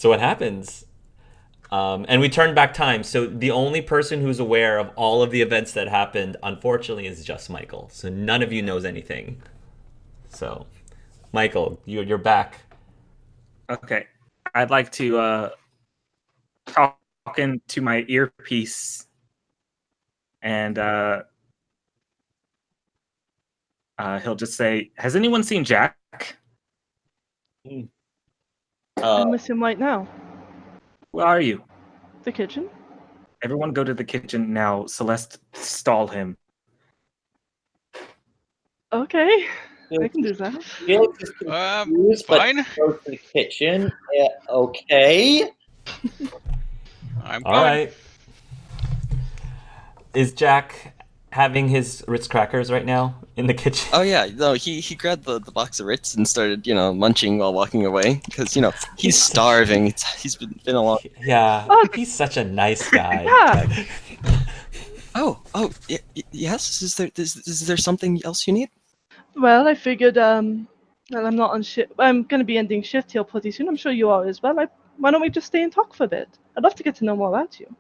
So what happens? And we turn back time. So the only person who's aware of all of the events that happened, unfortunately, is just Michael. So none of you knows anything. So, Michael, you're back. Okay. I'd like to talk into my earpiece and he'll just say, "Has anyone seen Jack?" I'm with him right now. Where are you? The kitchen? Everyone go to the kitchen now. Celeste, stall him. Okay, I can do that. Felix is confused, but Fine. goes to the kitchen. Yeah, okay. I'm All going. right. Is Jack having his Ritz crackers right now in the kitchen? Oh yeah, no, he grabbed the box of Ritz and started, munching while walking away because he's starving. He's been a long. Yeah, he's such a nice guy. Yeah. Oh, yes. Is there something else you need? Well, I figured, well, I'm not on shift. I'm going to be ending shift here pretty soon. I'm sure you are as well. Why don't we just stay and talk for a bit? I'd love to get to know more about you.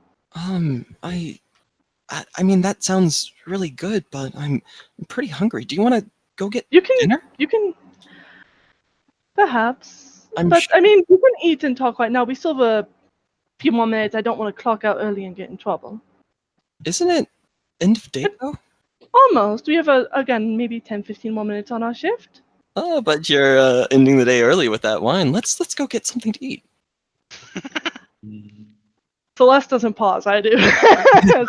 I mean, that sounds really good, but I'm pretty hungry. Do you want to go get dinner? You can, perhaps. I'm but, sure- I mean, we can eat and talk right now. We still have a few more minutes. I don't want to clock out early and get in trouble. Isn't it end of day, though? Almost. We have, again, maybe 10, 15 more minutes on our shift. Oh, but you're ending the day early with that wine. Let's go get something to eat. Celeste doesn't pause. I do.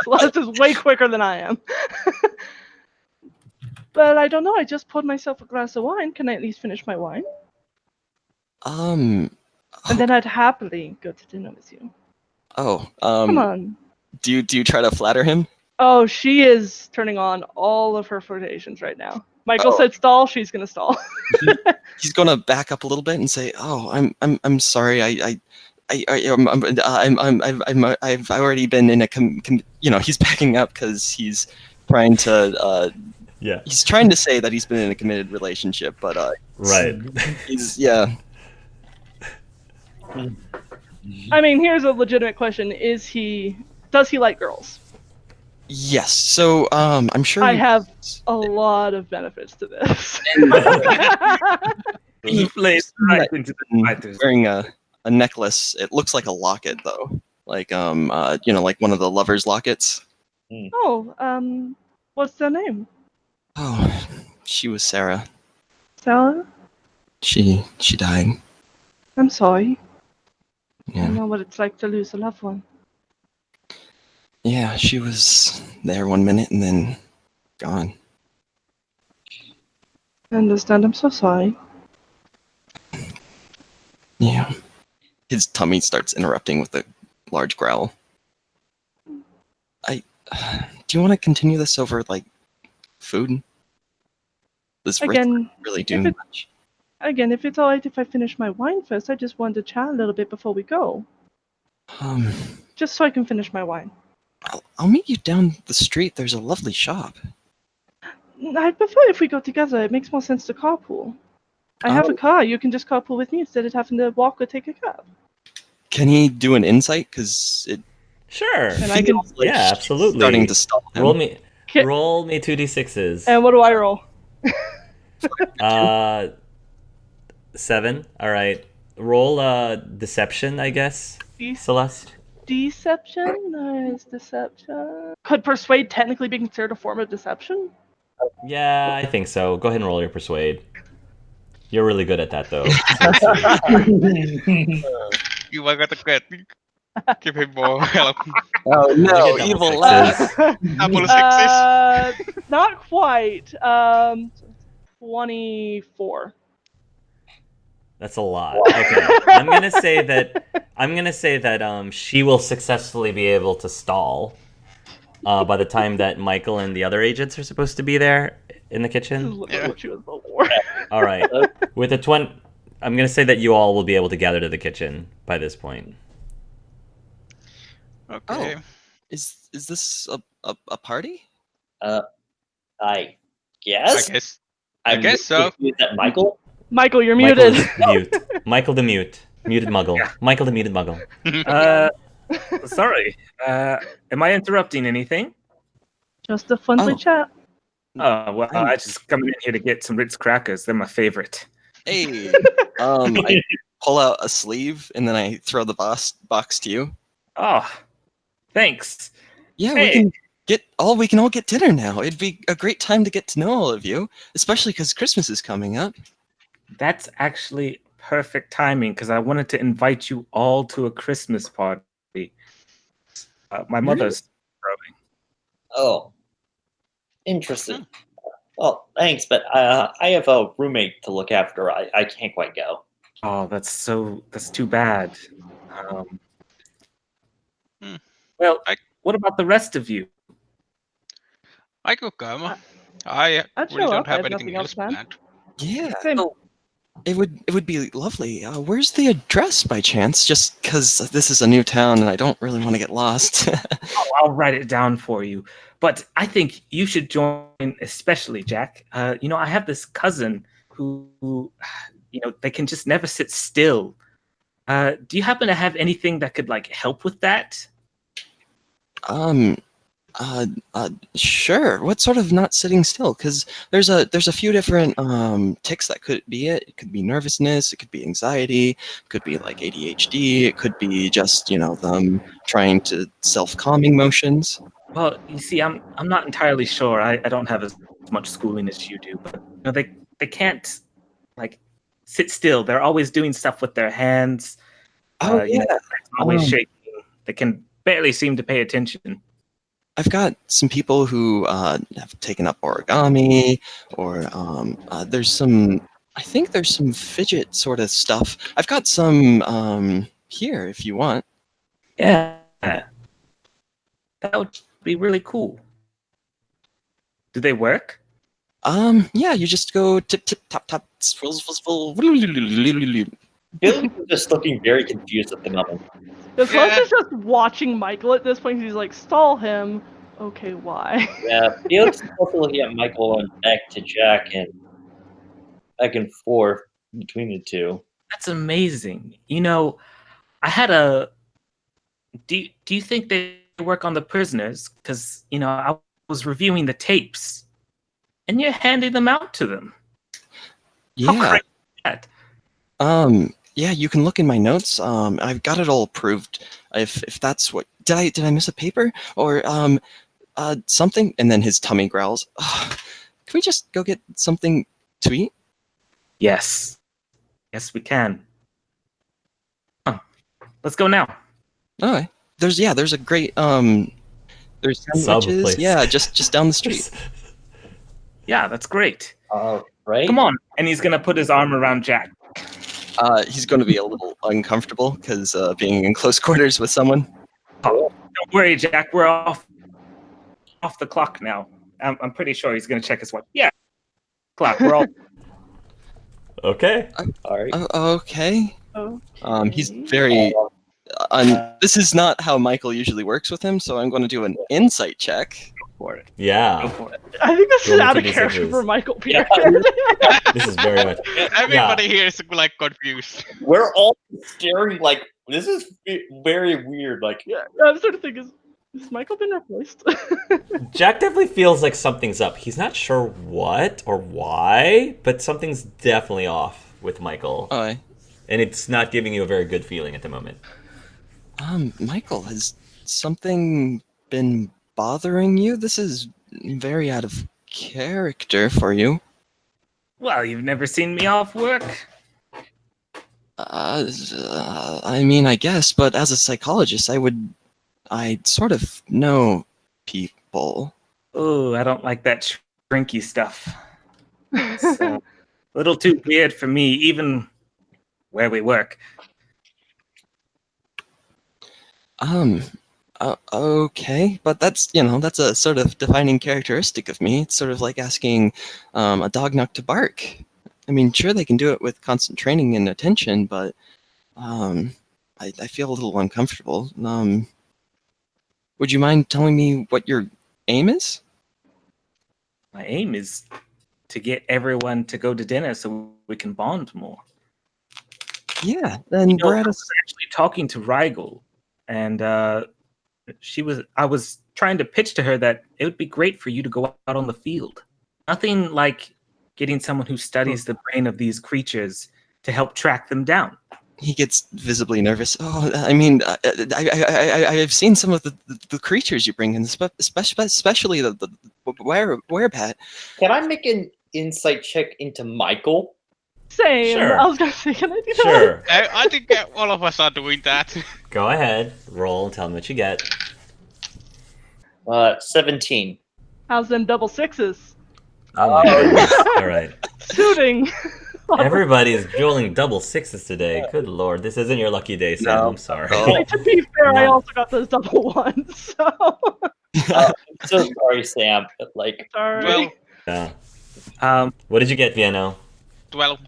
Celeste is way quicker than I am. But I don't know. I just poured myself a glass of wine. Can I at least finish my wine? And then I'd happily go to dinner with you. Come on. Do you try to flatter him? Oh, she is turning on all of her flirtations right now. Michael said stall. She's gonna stall. He's gonna back up a little bit and say, "Oh, I'm sorry. I've already been in a he's backing up because he's trying to he's trying to say that he's been in a committed relationship, but right. I mean, here's a legitimate question: does he like girls? Yes. So I'm sure I have a lot of benefits to this. He plays right into the fighters. Wearing a necklace. It looks like a locket though, like like one of the lovers' lockets. Oh, what's their name? Oh, she was Sarah. Sarah? She died. I'm sorry. Yeah. I know what it's like to lose a loved one. Yeah, she was there 1 minute and then gone. I understand. I'm so sorry. Yeah. His tummy starts interrupting with a large growl. Do you want to continue this over, like, food? This Again, really do much. Again, if it's alright if I finish my wine first, I just wanted to chat a little bit before we go. Just so I can finish my wine. I'll meet you down the street. There's a lovely shop. I'd prefer if we go together. It makes more sense to carpool. I have a car. You can just carpool with me instead of having to walk or take a cab. Can he do an insight? Because it... Sure. And I can... Yeah, absolutely. Starting to stall him. Roll me 2d6s. And what do I roll? 7. All right. Roll deception, I guess. Celeste. Deception? Nice. Deception. Could persuade technically be considered a form of deception? Yeah, I think so. Go ahead and roll your persuade. You're really good at that, though. You are gonna get give him more help. Oh no, evil laugh. Double sixes. Not quite. 24. That's a lot. Okay, I'm gonna say that she will successfully be able to stall by the time that Michael and the other agents are supposed to be there in the kitchen. All right, with a 20, I'm gonna say that you all will be able to gather to the kitchen by this point. Okay. Oh, is this a party? I guess. I guess so. Is that Michael? Michael, you're muted. Mute. Michael the mute. Muted Muggle. Yeah. Michael the muted Muggle. Sorry. Am I interrupting anything? Just a friendly Oh. chat. Oh, well, I just coming in here to get some Ritz crackers. They're my favorite. Hey, I pull out a sleeve and then I throw the box to you. Oh, thanks. Yeah, Hey. we can all get dinner now. It'd be a great time to get to know all of you, especially because Christmas is coming up. That's actually perfect timing because I wanted to invite you all to a Christmas party. My mother's throwing. Oh, interesting. Well, thanks, but I have a roommate to look after. I can't quite go. Oh, that's too bad. Hmm. Well, what about the rest of you? I could come. I I'd really show don't up. I have have anything nothing else else planned. planned. Yeah, Same. it would be lovely. Where's the address by chance? Just because this is a new town and I don't really want to get lost. I'll write it down for you. But I think you should join, especially Jack. I have this cousin who they can just never sit still. Do you happen to have anything that could help with that? Sure. What sort of not sitting still? Because there's a few different tics that could be it. It could be nervousness. It could be anxiety. It could be like ADHD. It could be just them trying to self-calming motions. Well, you see, I'm not entirely sure. I don't have as much schooling as you do, but they can't sit still. They're always doing stuff with their hands. Oh yeah. Always shaking. They can barely seem to pay attention. I've got some people who have taken up origami, or there's some. I think there's some fidget sort of stuff. I've got some here if you want. Yeah, that would be really cool. Do they work? Yeah, you just go tip tip tap tap swirl swirl swirl. Billy's just looking very confused at the moment. Close is just watching Michael at this point. He's like, stall him. Okay, why? Yeah, Felix is also looking at Michael and back to Jack and back and forth between the two. That's amazing. I had a. Do you think they work on the prisoners? Because I was reviewing the tapes, and you're handing them out to them. Yeah. How crazy is that? Yeah, you can look in my notes. I've got it all approved. If that's what did I miss a paper or something? And then his tummy growls. Can we just go get something to eat? Yes, we can. Let's go now. All right. There's a great there's sandwiches. place. Yeah, just down the street. Yeah, that's great. Right? Come on. And he's gonna put his arm around Jack. He's going to be a little uncomfortable because being in close quarters with someone. Oh, don't worry, Jack. We're off the clock now. I'm pretty sure he's gonna check his watch. Yeah, clock. We're all. Okay. All right. Okay. Okay. He's very. This is not how Michael usually works with him, so I'm going to do an insight check. For it. Yeah. Go for it. I think this is Roll out of 2d6s. character for Michael Peter. This is very much. Everybody here is confused. We're all staring like this is very weird. Like, Yeah, I'm sort of thinking, has Michael been replaced? Jack definitely feels like something's up. He's not sure what or why, but something's definitely off with Michael. Aye. And it's not giving you a very good feeling at the moment. Michael, has something been bothering you? This is very out of character for you. Well, you've never seen me off work. I mean, I guess, but as a psychologist, I sort of know people. Oh, I don't like that shrinky stuff. It's a little too weird for me, even where we work. Okay, but that's a sort of defining characteristic of me. It's sort of like asking a dog not to bark. I mean, sure, they can do it with constant training and attention, but I feel a little uncomfortable. Would you mind telling me what your aim is? My aim is to get everyone to go to dinner so we can bond more. Yeah, then we're at I a... was actually talking to Rigel, and I was trying to pitch to her that it would be great for you to go out on the field. Nothing like getting someone who studies the brain of these creatures to help track them down. He gets visibly nervous. Oh, I mean, I've seen some of the creatures you bring in, especially the werebat. Can I make an insight check into Michael? Same. Sure. I was gonna say, can I do that? Sure. I think all of us are doing that. Go ahead. Roll and tell me what you get. 17. How's them double sixes? Oh my goodness. All right. Suiting. Everybody's rolling double sixes today. Good lord. This isn't your lucky day, Sam. No. I'm sorry. Oh. To be fair, I No. also got those double ones. So I'm so sorry, Sam. But like, sorry. 12. Yeah. What did you get, Viano? 12.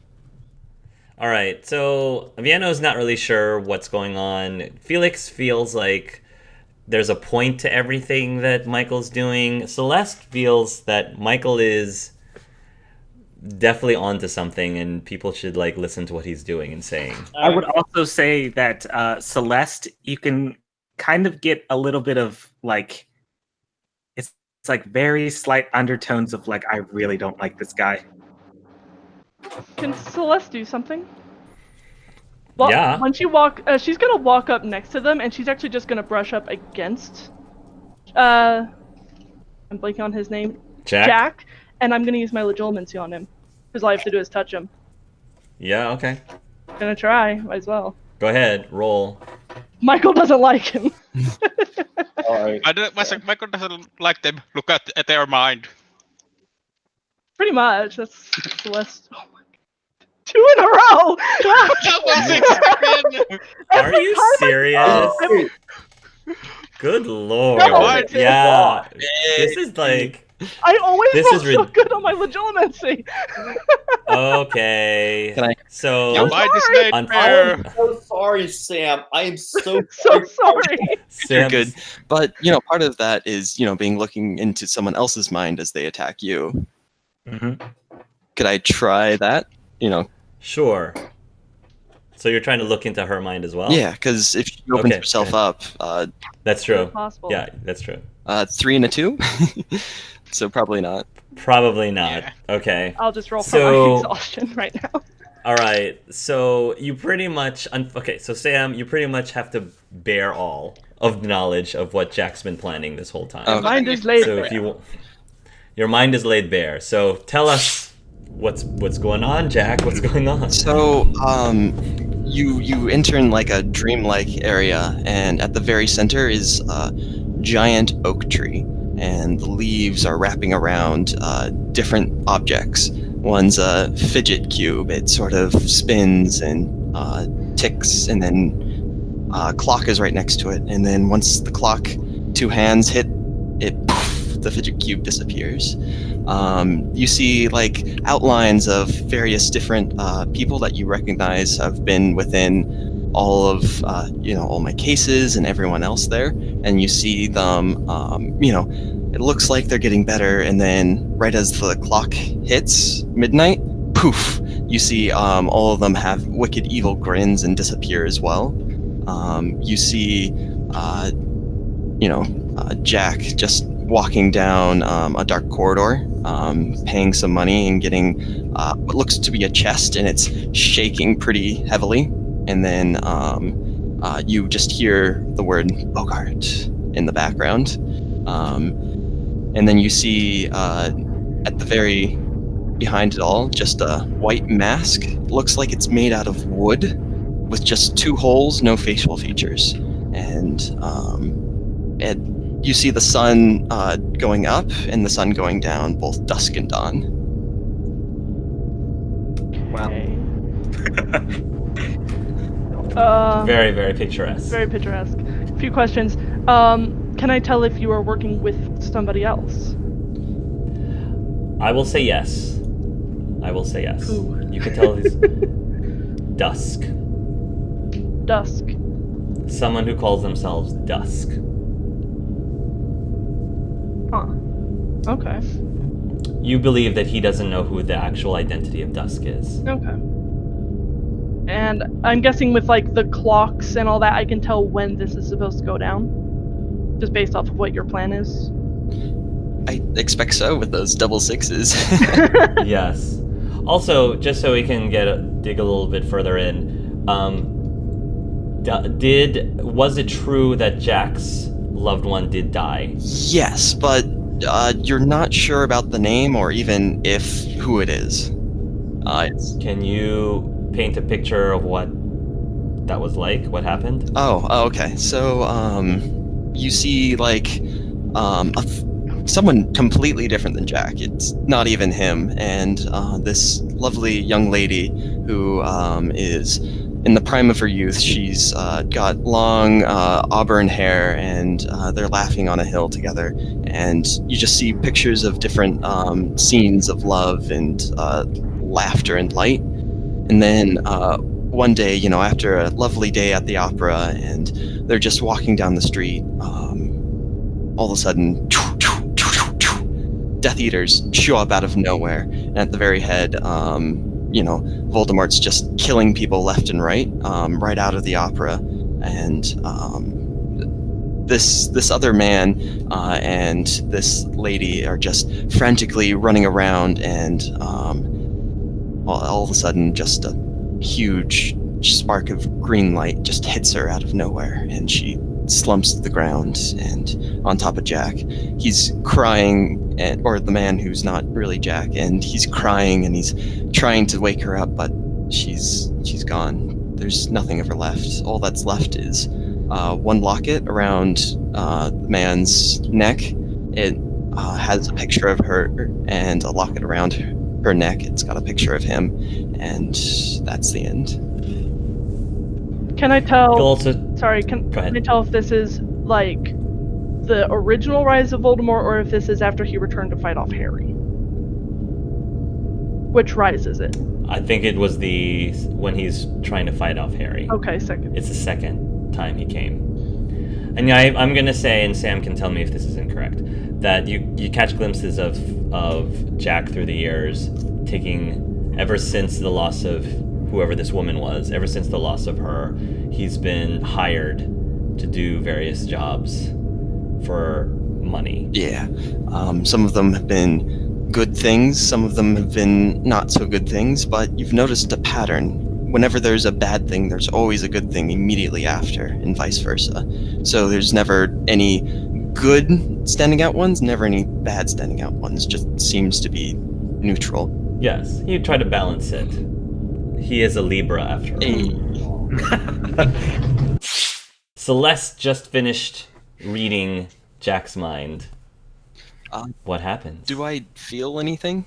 All right, so Viano's not really sure what's going on. Felix feels like there's a point to everything that Michael's doing. Celeste feels that Michael is definitely onto something, and people should like listen to what he's doing and saying. I would also say that Celeste, you can kind of get a little bit of like, it's like very slight undertones of like, I really don't like this guy. Can Celeste do something? Well, Yeah. When she she's gonna walk up next to them, and she's actually just gonna brush up against. I'm blanking on his name. Jack? And I'm gonna use my legitimacy on him, because all I have to do is touch him. Yeah, okay. Gonna try, might as well. Go ahead, roll. Michael doesn't like him. alright. Michael doesn't like them. Look at their mind. Pretty much. That's Celeste. Oh my god. 2 in a row! Are you serious? Good lord. No, Yeah. This is like... I always This roll is so rid- good on my legitimacy. Okay. Can I- So... Your mind is sorry. made On- fair. I'm so sorry, Sam. I am so So sorry. You're Sam's- good. But, part of that is, being looking into someone else's mind as they attack you. Mm-hmm. Could I try that? Sure. So you're trying to look into her mind as well? Yeah, because if she opens Okay, herself go up, That's true. Possible. Yeah, that's true. 3 and a 2? So probably not. Probably not. Yeah. Okay. I'll just roll for So- my exhaustion right now. All right. So you pretty much... Okay, so Sam, you pretty much have to bear all of the knowledge of what Jack's been planning this whole time. Okay. Mind is laid. So if you... Your mind is laid bare. So tell us what's going on, Jack. What's going on? So, you enter in like a dreamlike area, and at the very center is a giant oak tree, and the leaves are wrapping around different objects. One's a fidget cube. It sort of spins and ticks, and then a clock is right next to it. And then once the clock, 2 hands hit it, poof, the fidget cube disappears. You see like outlines of various different people that you recognize have been within all of all my cases and everyone else there, and you see them. It looks like they're getting better, and then right as the clock hits midnight, poof! You see all of them have wicked evil grins and disappear as well. You see, Jack just walking down a dark corridor, paying some money and getting what looks to be a chest, and it's shaking pretty heavily. And then you just hear the word Bogart in the background. And then you see at the very behind it all, just a white mask. Looks like it's made out of wood with just 2 holes, no facial features. And you see the sun going up and the sun going down, both dusk and dawn. Wow. Okay. Very, very picturesque. Very picturesque. A few questions. Can I tell if you are working with somebody else? I will say yes. I will say yes. Who? You can tell he's Dusk. Dusk. Someone who calls themselves Dusk. Huh. Okay. You believe that he doesn't know who the actual identity of Dusk is. Okay. And I'm guessing with like the clocks and all that, I can tell when this is supposed to go down, just based off of what your plan is. I expect so with those double sixes. Yes. Also, just so we can dig a little bit further in, was it true that Jack's loved one did die? Yes, but you're not sure about the name or even who it is. Can you paint a picture of what that was like? What happened? Oh, okay. So, you see, like, someone completely different than Jack. It's not even him. And this lovely young lady who is in the prime of her youth. She's got long auburn hair, and they're laughing on a hill together. And you just see pictures of different scenes of love and laughter and light. And then one day, after a lovely day at the opera, and they're just walking down the street, all of a sudden, Death Eaters show up out of nowhere, and at the very head, Voldemort's just killing people left and right, right out of the opera, and this other man and this lady are just frantically running around, and all of a sudden, just a huge spark of green light just hits her out of nowhere, and she slumps to the ground and on top of Jack. He's crying, or the man who's not really Jack, and he's crying and he's trying to wake her up, but she's gone. There's nothing of her left. All that's left is one locket around the man's neck. It has a picture of her, and a locket around her neck. It's got a picture of him, and that's the end. Can I tell? Go Can ahead. I tell if this is like the original Rise of Voldemort, or if this is after he returned to fight off Harry? Which Rise is it? I think it was when he's trying to fight off Harry. Okay, second. It's the second time he came. And I'm gonna say, and Sam can tell me if this is incorrect, that you catch glimpses of Jack through the years, ever since the loss of whoever this woman was, ever since the loss of her, he's been hired to do various jobs for money. Yeah. Some of them have been good things, some of them have been not so good things, but you've noticed a pattern. Whenever there's a bad thing, there's always a good thing immediately after, and vice versa. So there's never any good standing out ones, never any bad standing out ones, just seems to be neutral. Yes, you try to balance it. He is a Libra after all. Hey. Celeste just finished reading Jack's mind. What happens? Do I feel anything?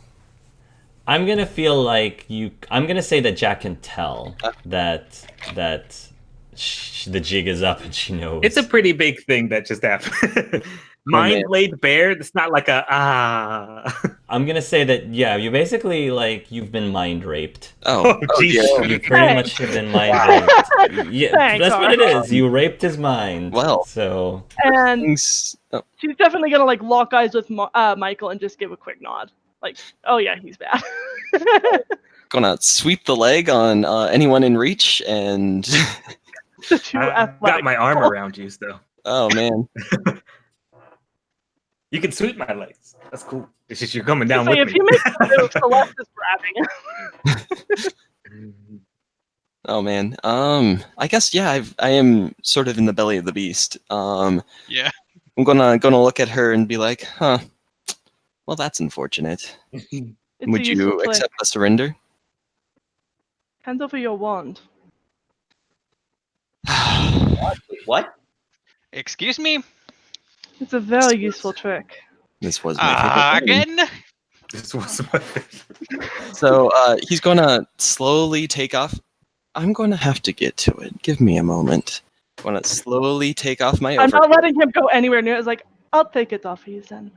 I'm gonna feel like I'm gonna say that Jack can tell that the jig is up, and she knows. It's a pretty big thing that just happened. Mind laid bare. It's not like I'm gonna say that you basically you've been mind raped. Oh, geez. yeah. You pretty much have been mind raped. Yeah, Thanks, that's what it is. You raped his mind. Well. So. And she's definitely gonna lock eyes with Michael and just give a quick nod. Like, oh yeah, he's bad. Gonna sweep the leg on anyone in reach, and I've got my arm around you, so. Oh man. You can sweep my legs. That's cool. It's just you're coming down So with if me. you make a move, Celeste is grabbing. Oh man. I guess I am sort of in the belly of the beast. Yeah. I'm gonna look at her and be like, huh. Well, that's unfortunate. Would you accept a surrender? Hand over your wand. What? Excuse me? It's a very useful trick. This was my favorite thing. Again? This was my favorite. So he's gonna slowly take off. I'm gonna have to get to it. Give me a moment. I'm gonna slowly take off my I'm overcoat. not letting him go anywhere near. It's like, I'll take it off of you then.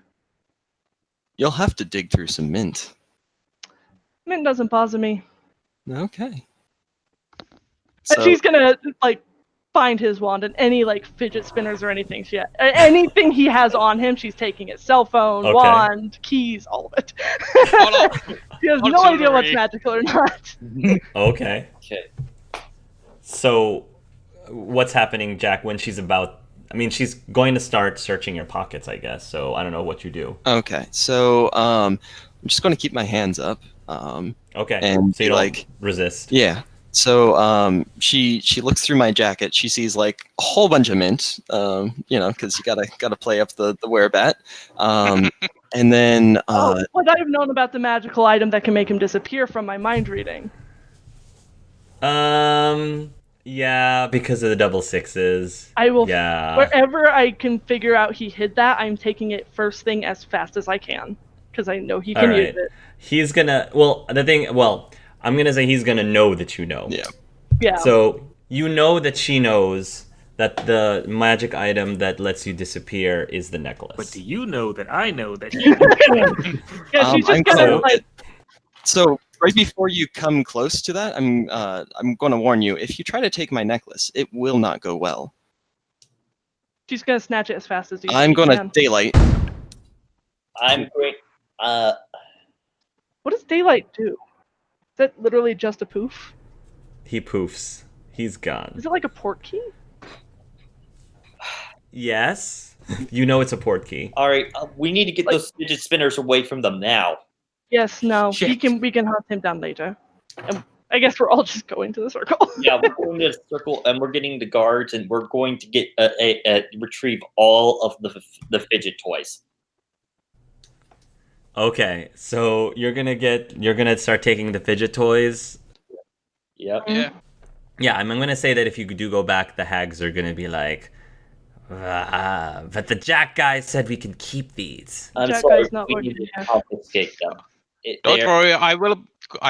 You'll have to dig through some mint. Mint doesn't bother me. Okay. And So, she's gonna find his wand and any fidget spinners or anything. Anything he has on him, she's taking it. Cell phone, Okay. wand, keys, all of it. Hold on. She has Hold no on, idea what's Marie. magical or not. Okay. Okay. So, what's happening, Jack, when she's about... I mean, she's going to start searching your pockets, I guess. So, I don't know what you do. Okay, so I'm just going to keep my hands up. Okay, and so you don't like resist. Yeah. So she looks through my jacket. She sees like a whole bunch of mint. Because you gotta play up the werebat. And then Would I have known about the magical item that can make him disappear from my mind reading? Yeah, because of the double sixes. I will. Yeah. Wherever I can figure out he hid that, I'm taking it first thing as fast as I can. Because I know he can use it. He's gonna... I'm gonna say he's gonna know that you know. Yeah. Yeah. So, you know that she knows that the magic item that lets you disappear is the necklace. But do you know that I know that he Yeah, she's just gonna like... So right before you come close to that, I'm going to warn you. If you try to take my necklace, it will not go well. She's gonna snatch it as fast as you I'm going to can. daylight. I'm great. What does daylight do? Is that literally just a poof? He poofs. He's gone. Is it like a port key? Yes. You know it's a port key. All right, we need to get those fidget spinners away from them now. Yes, no. Shit. We can hunt him down later. And I guess we're all just going to the circle. Yeah, we're going to the circle, and we're getting the guards, and we're going to get retrieve all of the fidget toys. Okay, so you're gonna start taking the fidget toys. Yep. Yeah. Yeah, I'm gonna say that if you do go back, the hags are gonna be like, but the Jack guy said we can keep these. I'm Jack sorry, guy's not we working need to here. confiscate them. Don't They're- worry, I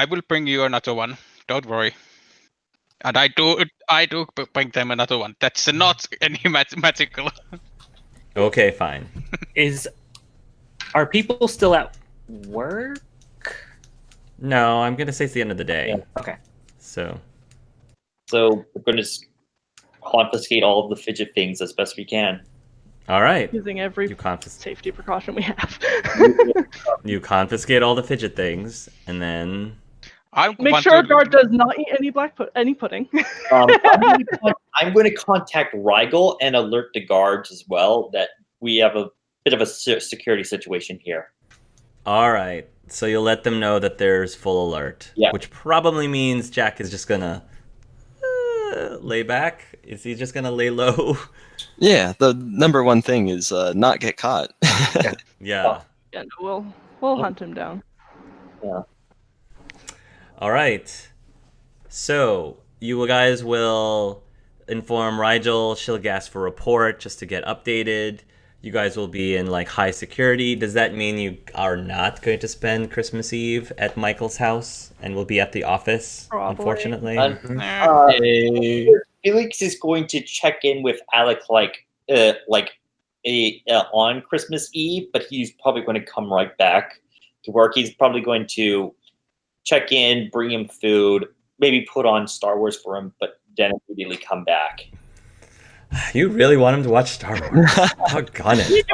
will bring you another one. Don't worry. And I do bring them another one. That's not any magical. Okay, fine. Are people still at work? No, I'm gonna say it's the end of the day. Yeah. Okay. So So we're going to confiscate all of the fidget things as best we can. all right. Using every You confiscate. safety precaution we have. You confiscate all the fidget things, and then Make sure a guard does not eat any pudding. I'm going to contact Rigel and alert the guards as well that we have a bit of a security situation here. all right. So you'll let them know that there's full alert. Yeah. Which probably means Jack is just gonna lay back. Is he just gonna lay low? Yeah, the number one thing is not get caught. Yeah. Yeah, no, we'll hunt him down. Yeah. All right. So you guys will inform Rigel. She'll ask for a report just to get updated. You guys will be in like high security. Does that mean you are not going to spend Christmas Eve at Michael's house and will be at the office? Probably. Unfortunately. Felix is going to check in with Alec on Christmas Eve, but he's probably going to come right back to work. He's probably going to check in, bring him food, maybe put on Star Wars for him, but then immediately come back. You really want him to watch Star Wars? Doggone it.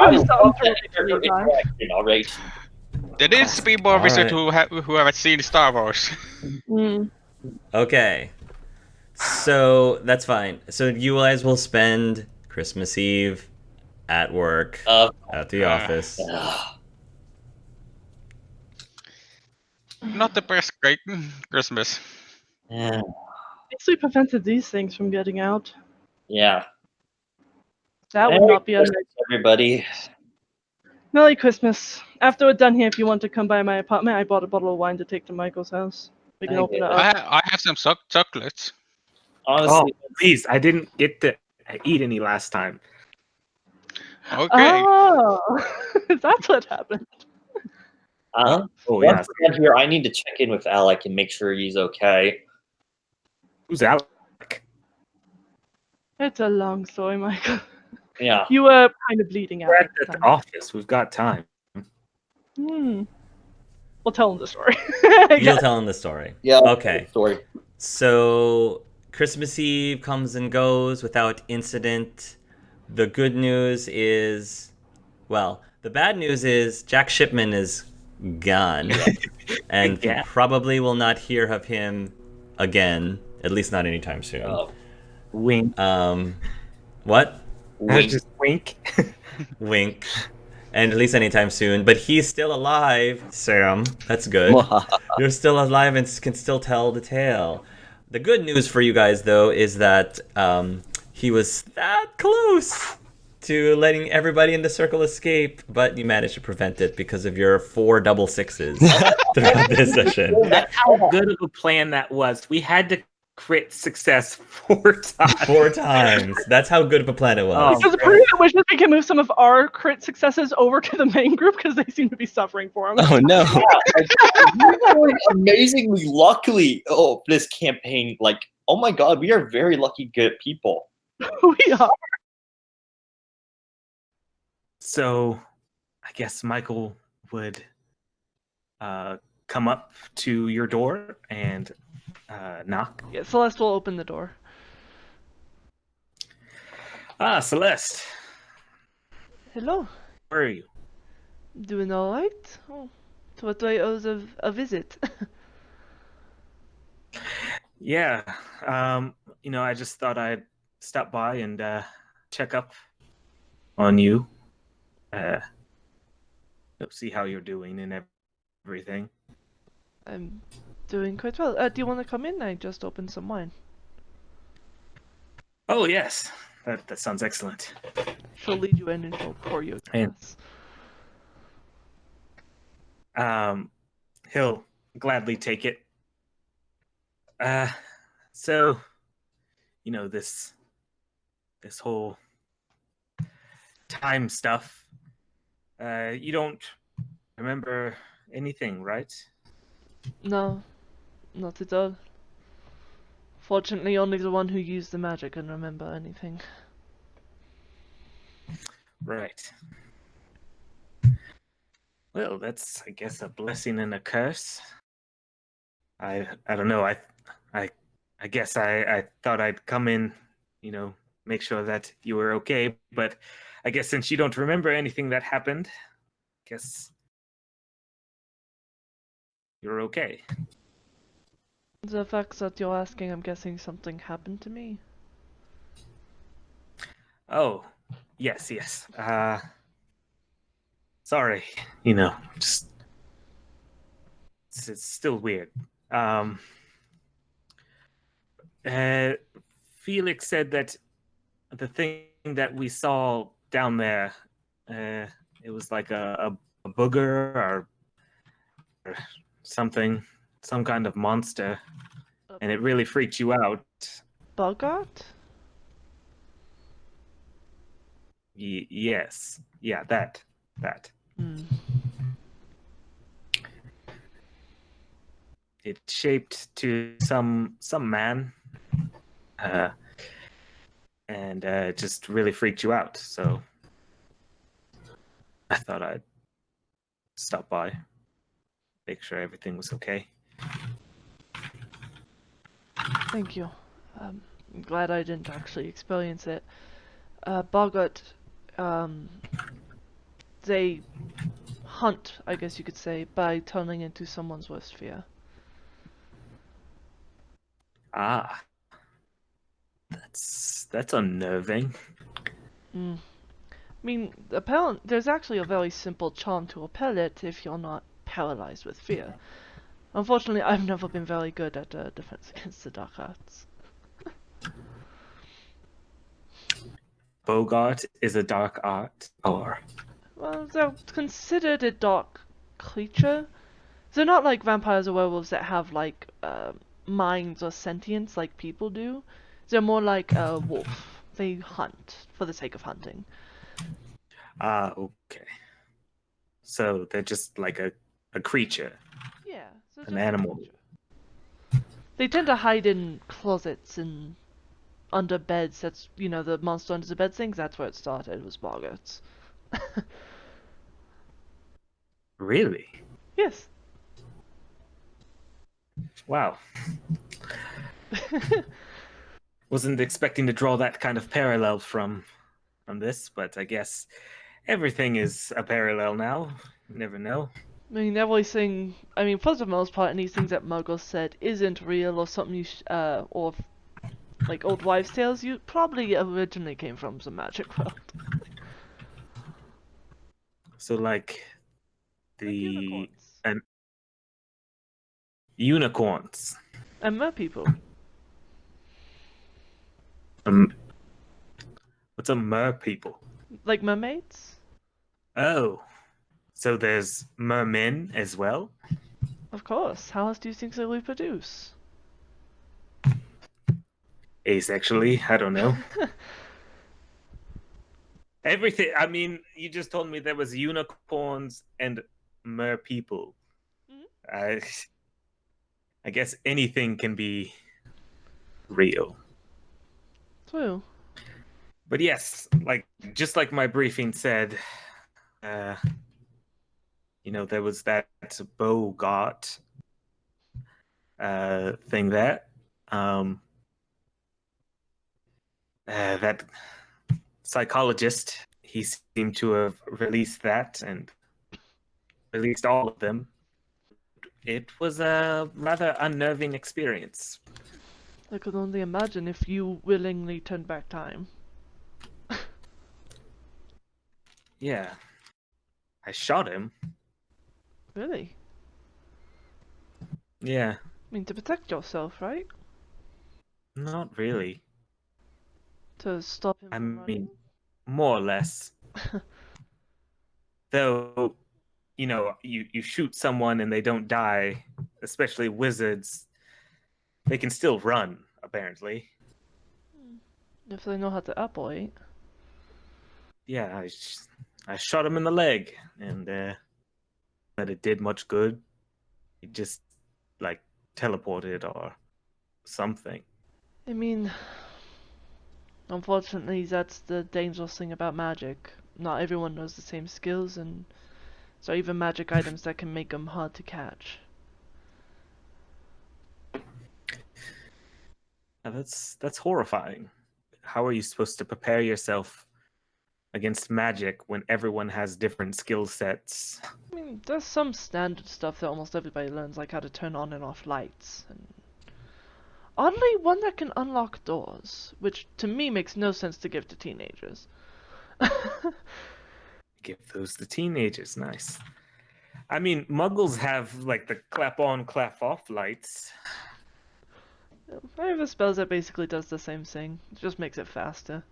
All right. There needs to be more All visitors right. who haven't seen Star Wars. Okay. So that's fine. So you guys will spend Christmas Eve at work, at the office. Not the best great Christmas. Yeah. At least we prevented these things from getting out. Yeah. That would not be a nice. Everybody. Merry Christmas. After we're done here, if you want to come by my apartment, I bought a bottle of wine to take to Michael's house. We can open it up. I have some chocolates. Honestly, Please, I didn't get to eat any last time. Okay. Oh, that's what happened. Oh, once yeah. we're done here, I need to check in with Alec and make sure he's okay. Who's Alec? It's a long story, Michael. Yeah. You were kind of bleeding out. We're at at the the time. office. We've got time. We'll tell him the story. You'll tell him the story. Yeah. Okay. Story. So Christmas Eve comes and goes without incident. The good news is, well, the bad news is Jack Shipman is gone and Yeah. probably will not hear of him again, at least not anytime soon. Oh. Wink. What? Wink. Just wink. Wink. And at least anytime soon. But he's still alive, Sam. That's good. You're still alive and can still tell the tale. The good news for you guys, though, is that he was that close to letting everybody in the circle escape, but you managed to prevent it because of your 4 double sixes throughout this session. That's how good of a plan that was. We had to crit success 4 times. 4 times. That's how good of a plan it was. Because pretty much we can move some of our crit successes over to the main group because they seem to be suffering for them. Oh no! We're amazingly luckily. Oh, this campaign, like, oh my god, we are very lucky, good people. We are. So, I guess Michael would come up to your door and knock. Yeah, Celeste will open the door. Ah, Celeste. Hello. Where are you? Doing all right? Oh, to what do I owe a visit? Yeah. I just thought I'd stop by and check up on you. See how you're doing and everything. I'm doing quite well. Do you want to come in? I just opened some wine. Oh yes, that sounds excellent. She'll lead you in and she'll pour you a And- glass. He'll gladly take it. So, this whole time stuff. You don't remember anything, right? No, not at all. Fortunately, only the one who used the magic can remember anything. Right. Well, that's, I guess, a blessing and a curse. I don't know. I guess I thought I'd come in, make sure that you were okay. But I guess since you don't remember anything that happened, I guess you're okay. The fact that you're asking, I'm guessing something happened to me. Oh, yes. Sorry, just it's still weird. Felix said that the thing that we saw down there, it was like a booger or something, some kind of monster, and it really freaked you out. Bogart? Yes, yeah, that. Hmm. It shaped to some man, and it just really freaked you out. So I thought I'd stop by, make sure everything was okay. Thank you. I'm glad I didn't actually experience it. Bogart, they hunt, I guess you could say, by turning into someone's worst fear. Ah, that's unnerving. I mean, there's actually a very simple charm to repel it if you're not paralyzed with fear. Unfortunately, I've never been very good at defense against the dark arts. Bogart is a dark art, or Well, they're considered a dark creature. They're not like vampires or werewolves that have like minds or sentience like people do. They're more like a wolf. They hunt for the sake of hunting. okay. So they're just like a creature. Yeah, so An just a animal. creature. They tend to hide in closets and under beds. That's, the monster under the bed things. That's where it started, was Boggarts. Really? Yes. Wow. Wasn't expecting to draw that kind of parallel from this, but I guess everything is a parallel now. You never know. I mean, everything. For the most part, any things that Muggles said isn't real or something you or like old wives' tales, you probably originally came from some magic world. So like Like the unicorns. and unicorns. And mer people. Um, what's a mer people? Like mermaids? Oh, so there's mermen as well. Of course. How else do you think they reproduce? Asexually, I don't know. Everything. I mean, you just told me there was unicorns and mer people. Mhm. I guess anything can be real. True. But yes, like just like my briefing said, uh, there was that Bogart thing there. That psychologist, he seemed to have released that and released all of them. It was a rather unnerving experience. I could only imagine if you willingly turned back time. Yeah. I shot him. Really? Yeah. I mean, to protect yourself, right? Not really. To stop him I from mean, running? more or less. Though, you shoot someone and they don't die, especially wizards, they can still run, apparently. If they know how to operate. Yeah, I shot him in the leg, and that it did much good. He just, like, teleported or something. I mean, unfortunately, that's the dangerous thing about magic. Not everyone knows the same skills, and so even magic items that can make them hard to catch. Now, that's horrifying. How are you supposed to prepare yourself against magic when everyone has different skill sets? I mean, there's some standard stuff that almost everybody learns, like how to turn on and off lights. And oddly, one that can unlock doors, which to me makes no sense to give to teenagers. Give those to teenagers. Nice. I mean, muggles have like the clap on, clap off lights. I have a spell that basically does the same thing, it just makes it faster.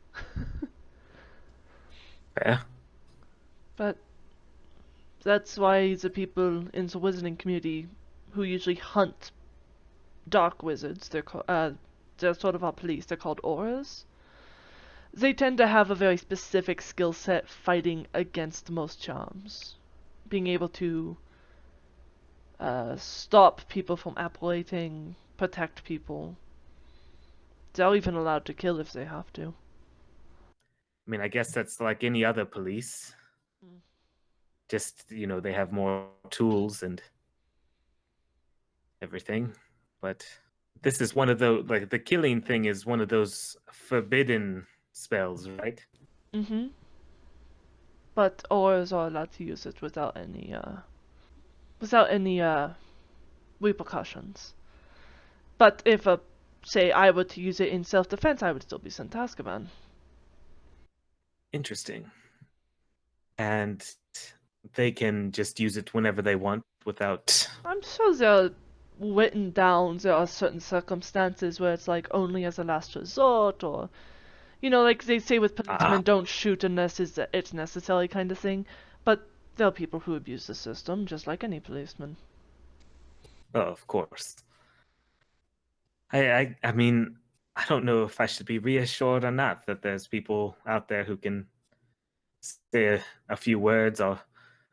Yeah. But that's why the people in the wizarding community who usually hunt dark wizards, they're sort of our police, they're called auras. They tend to have a very specific skill set fighting against most charms. Being able to stop people from apparating, protect people. They're even allowed to kill if they have to. I mean, I guess that's like any other police. Mm. Just, they have more tools and everything. But this is one of those, like, the killing thing is one of those forbidden spells, right? Mm-hmm. But auras are allowed to use it without any repercussions. But if say I were to use it in self-defense, I would still be sent to Azkaban. Interesting. And they can just use it whenever they want without. I'm sure there are written down, there are certain circumstances where it's like only as a last resort, or like they say with policemen, don't shoot unless it's necessary kind of thing. But there are people who abuse the system, just like any policeman. Oh, of course. I mean, I don't know if I should be reassured or not that there's people out there who can say a few words or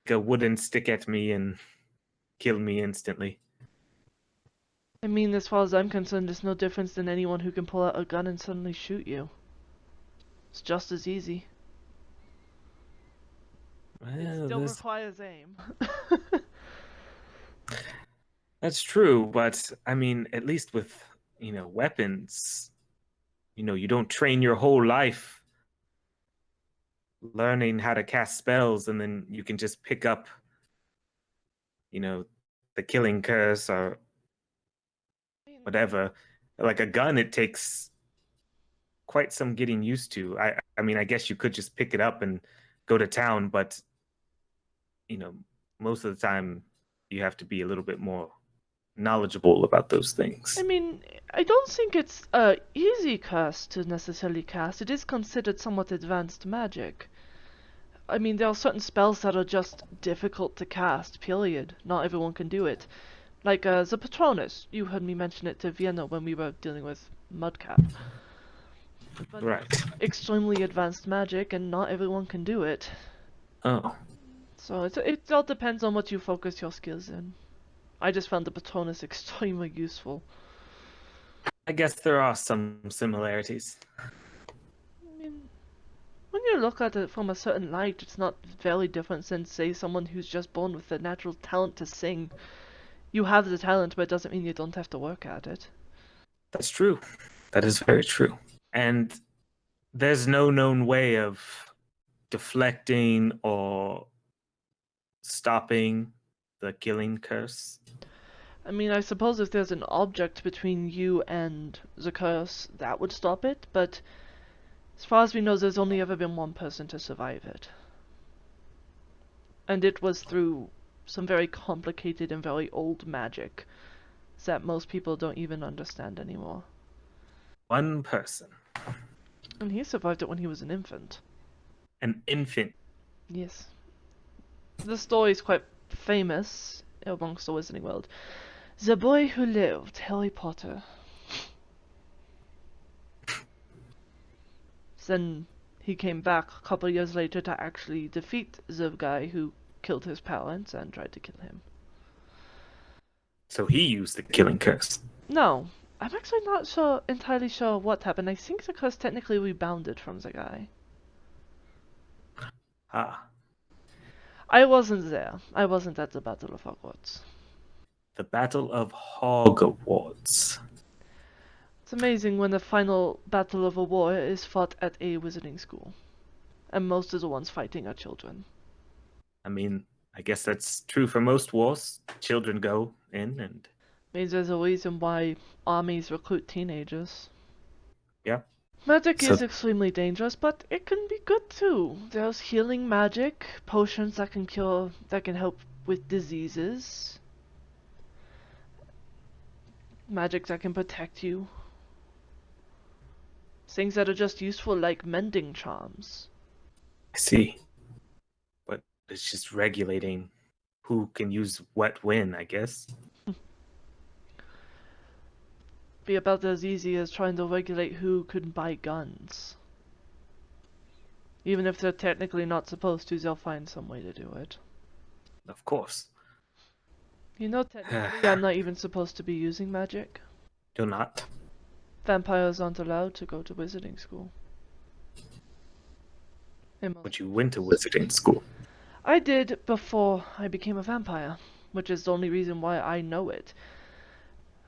a wooden stick at me and kill me instantly. I mean, as far as I'm concerned, it's no difference than anyone who can pull out a gun and suddenly shoot you. It's just as easy. It still requires aim. That's true, but I mean, at least with, weapons, you don't train your whole life learning how to cast spells and then you can just pick up, the killing curse or whatever. Like a gun, it takes quite some getting used to. I mean, I guess you could just pick it up and go to town, but most of the time you have to be a little bit more knowledgeable about those things. I mean, I don't think it's a easy curse to necessarily cast. It is considered somewhat advanced magic. I mean, there are certain spells that are just difficult to cast, period. Not everyone can do it. Like the Patronus. You heard me mention it to Vienna when we were dealing with Mudcap. But Right. it's extremely advanced magic, and not everyone can do it. Oh, So it all depends on what you focus your skills in. I just found the Patronus extremely useful. I guess there are some similarities. I mean, when you look at it from a certain light, it's not very different than, say, someone who's just born with the natural talent to sing. You have the talent, but it doesn't mean you don't have to work at it. That's true. That is very true. And there's no known way of deflecting or stopping the killing curse. I mean, I suppose if there's an object between you and the curse, that would stop it, but as far as we know, there's only ever been one person to survive it. And it was through some very complicated and very old magic that most people don't even understand anymore. One person. And he survived it when he was an infant. An infant. Yes. The story is quite famous amongst the Wizarding world. The Boy Who Lived, Harry Potter. Then he came back a couple of years later to actually defeat the guy who killed his parents and tried to kill him. So he used the killing curse. No, I'm actually not entirely sure what happened. I think the curse technically rebounded from the guy. Ah, I wasn't there. I wasn't at the Battle of Hogwarts. the Battle of Hogwarts. It's amazing when the final battle of a war is fought at a wizarding school. And most of the ones fighting are children. I mean, I guess that's true for most wars. Children go in and... Means there's a reason why armies recruit teenagers. Yeah. Magic So- is extremely dangerous, but it can be good too. There's healing magic, potions that can help with diseases. Magic that can protect you. Things that are just useful like mending charms. I see. But it's just regulating who can use what when, I guess. Be about as easy as trying to regulate who can buy guns. Even if they're technically not supposed to, they'll find some way to do it. Of course. You know, technically I'm not even supposed to be using magic. Do not. Vampires aren't allowed to go to wizarding school. But you went to wizarding school. I did before I became a vampire, which is the only reason why I know it.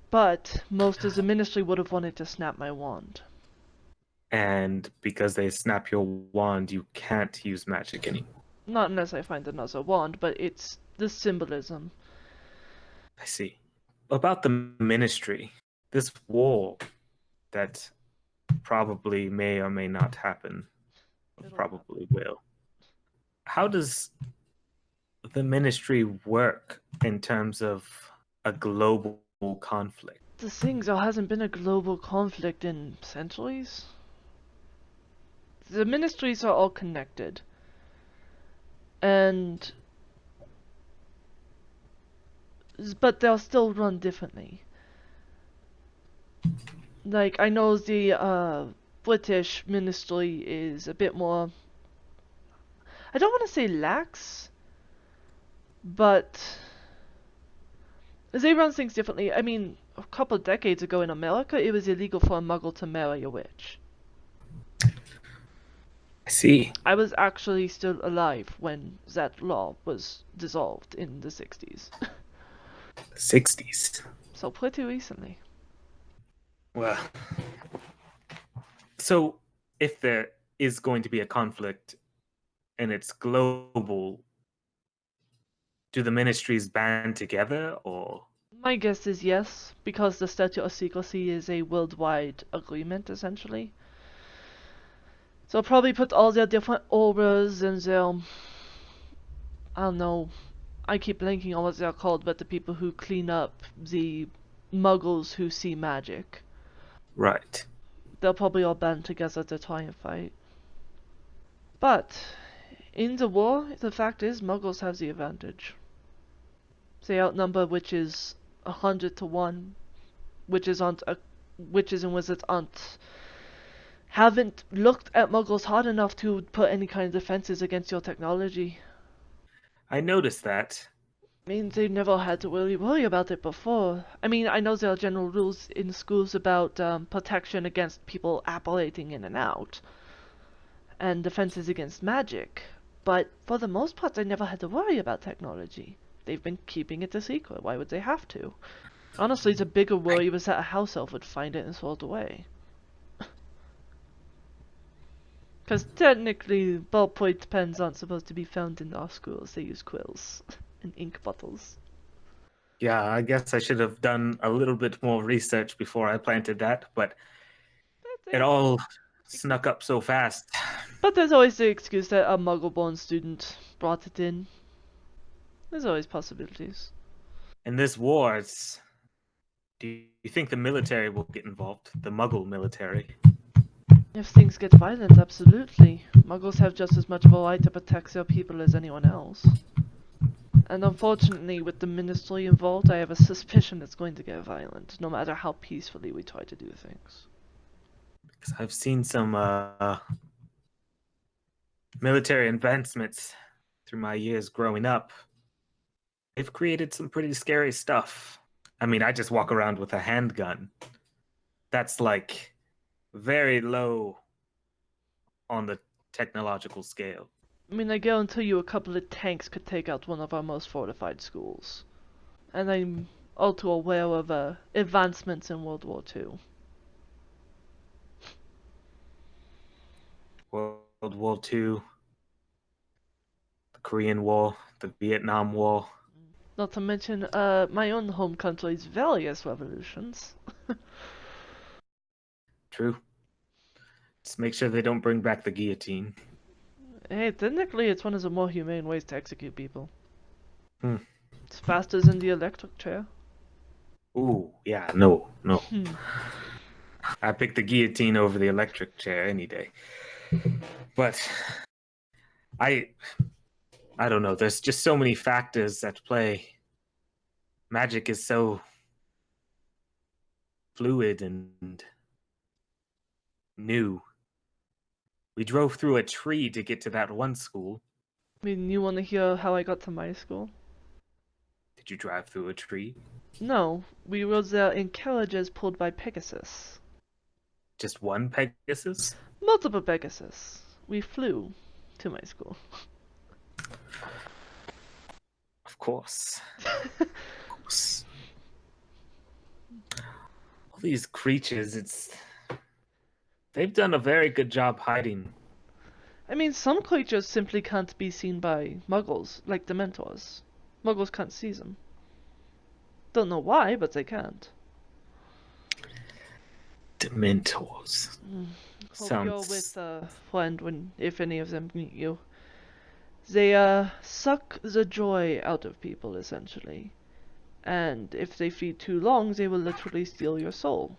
But most of the ministry would have wanted to snap my wand. And because they snap your wand, you can't use magic anymore. Not unless I find another wand, but it's the symbolism. I see. About the ministry, this war that probably may or may not happen, probably will. How does the ministry work in terms of a global conflict? The thing, there hasn't been a global conflict in centuries. The ministries are all connected. But they'll still run differently. Like, I know the British ministry is a bit more... I don't want to say lax, but they run things differently. I mean, a couple of decades ago in America, it was illegal for a muggle to marry a witch. I see. I was actually still alive when that law was dissolved in the 60s. The 60s. So pretty recently. Well, so if there is going to be a conflict and it's global, do the ministries band together or? My guess is yes, because the Statute of Secrecy is a worldwide agreement, essentially. So I'll probably put all their different auras and their, I don't know, I keep blanking on what they're called, but the people who clean up the muggles who see magic. Right. They'll probably all band together to try and fight. But in the war, the fact is, muggles have the advantage. They outnumber witches 100 to 1. Witches and wizards haven't looked at muggles hard enough to put any kind of defenses against your technology. I noticed that. I mean, they've never had to really worry about it before. I mean, I know there are general rules in schools about protection against people apparating in and out, and defenses against magic, but for the most part, they never had to worry about technology. They've been keeping it a secret. Why would they have to? Honestly, the bigger worry was that a house elf would find it and throw it away. Because technically, ballpoint pens aren't supposed to be found in our schools. They use quills and ink bottles. Yeah, I guess I should have done a little bit more research before I planted that, but it all snuck up so fast. But there's always the excuse that a muggle-born student brought it in. There's always possibilities. In this war, do you think the military will get involved? The Muggle military? If things get violent, absolutely. Muggles have just as much of a right to protect their people as anyone else. And unfortunately, with the ministry involved, I have a suspicion it's going to get violent, no matter how peacefully we try to do things. Because I've seen some military advancements through my years growing up. They've created some pretty scary stuff. I mean, I just walk around with a handgun. That's like very low on the technological scale. I mean, I guarantee you a couple of tanks could take out one of our most fortified schools. And I'm all too aware of advancements in World War II. World War II, the Korean War, the Vietnam War. Not to mention my own home country's various revolutions. True. Just make sure they don't bring back the guillotine. Hey, technically it's one of the more humane ways to execute people. Hmm. It's faster than the electric chair. Ooh, yeah, no. Hmm. I pick the guillotine over the electric chair any day. But I don't know. There's just so many factors at play. Magic is so fluid and new. We drove through a tree to get to that one school. I mean, you want to hear how I got to my school? Did you drive through a tree? No, we rode there in carriages pulled by Pegasus. Just one Pegasus? Multiple Pegasus. We flew to my school. Of course. Of course. All these creatures, they've done a very good job hiding. I mean, some creatures simply can't be seen by muggles, like Dementors. Muggles can't see them. Don't know why, but they can't. Dementors. Hope you're with a friend if any of them meet you. They suck the joy out of people, essentially. And if they feed too long, they will literally steal your soul.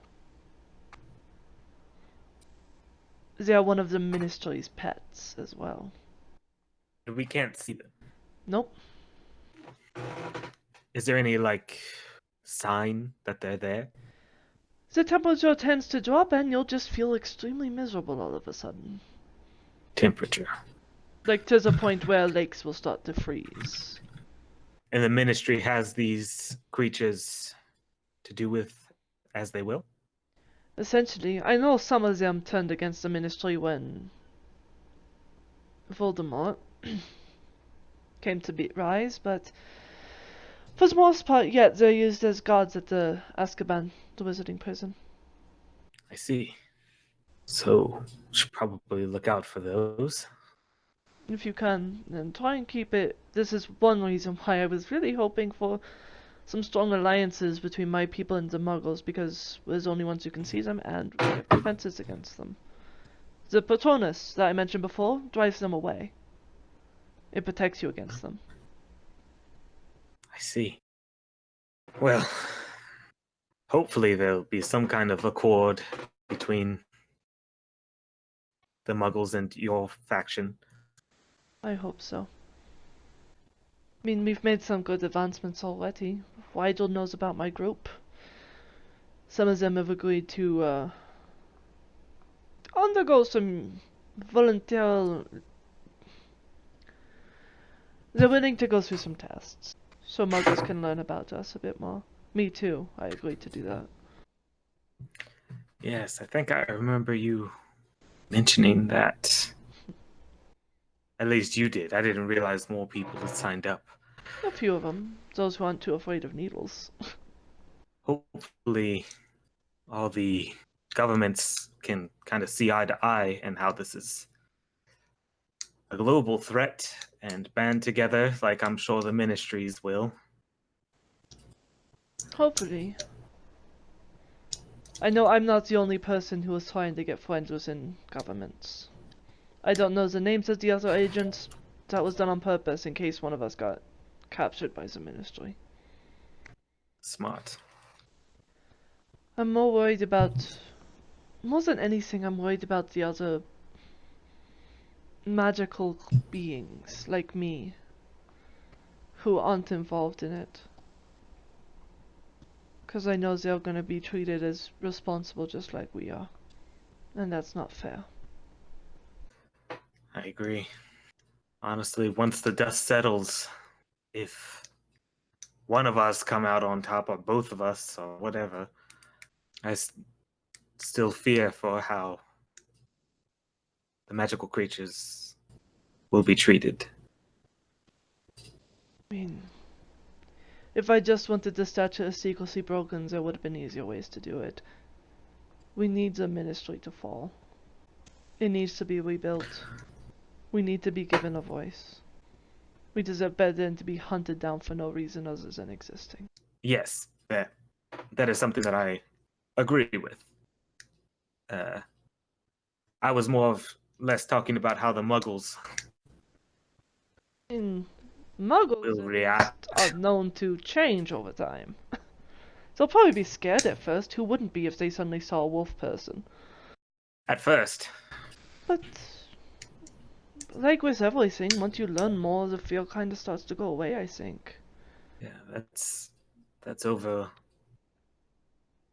They are one of the ministry's pets as well. We can't see them. Nope. Is there any, sign that they're there? The temperature tends to drop and you'll just feel extremely miserable all of a sudden. Temperature. Like to the point where lakes will start to freeze. And the ministry has these creatures to do with as they will? Essentially, I know some of them turned against the ministry when Voldemort came to rise, but for the most part, yeah, they're used as guards at the Azkaban, the wizarding prison. I see. So, should probably look out for those. If you can, and try and keep it. This is one reason why I was really hoping for some strong alliances between my people and the Muggles, because we're the only ones who can see them, and we have defenses against them. The Patronus that I mentioned before drives them away. It protects you against them. I see. Well, hopefully there'll be some kind of accord between the Muggles and your faction. I hope so. I mean, we've made some good advancements already. Weidel knows about my group. Some of them have agreed to undergo some volunteer. They're willing to go through some tests, so Muggles can learn about us a bit more. Me too. I agreed to do that. Yes, I think I remember you mentioning that. At least you did. I didn't realize more people had signed up. A few of them. Those who aren't too afraid of needles. Hopefully, all the governments can kind of see eye to eye and how this is a global threat and band together, like I'm sure the ministries will. Hopefully. I know I'm not the only person who is trying to get friends within governments. I don't know the names of the other agents. That was done on purpose in case one of us got captured by the ministry. Smart. I'm more worried about... More than anything, I'm worried about the other magical beings, like me, who aren't involved in it. Because I know they're going to be treated as responsible just like we are. And that's not fair. I agree. Honestly, once the dust settles, if one of us come out on top, or both of us, or whatever, I still fear for how the magical creatures will be treated. I mean, if I just wanted the statue of secrecy broken, there would have been easier ways to do it. We need the ministry to fall. It needs to be rebuilt. We need to be given a voice. We deserve better than to be hunted down for no reason other than existing. Yes, that is something that I agree with. I was less talking about how the Muggles In Muggles will at react. least, are known to change over time. They'll probably be scared at first. Who wouldn't be if they suddenly saw a wolf person? At first. But like with everything, once you learn more, the fear kind of starts to go away, I think. Yeah, that's over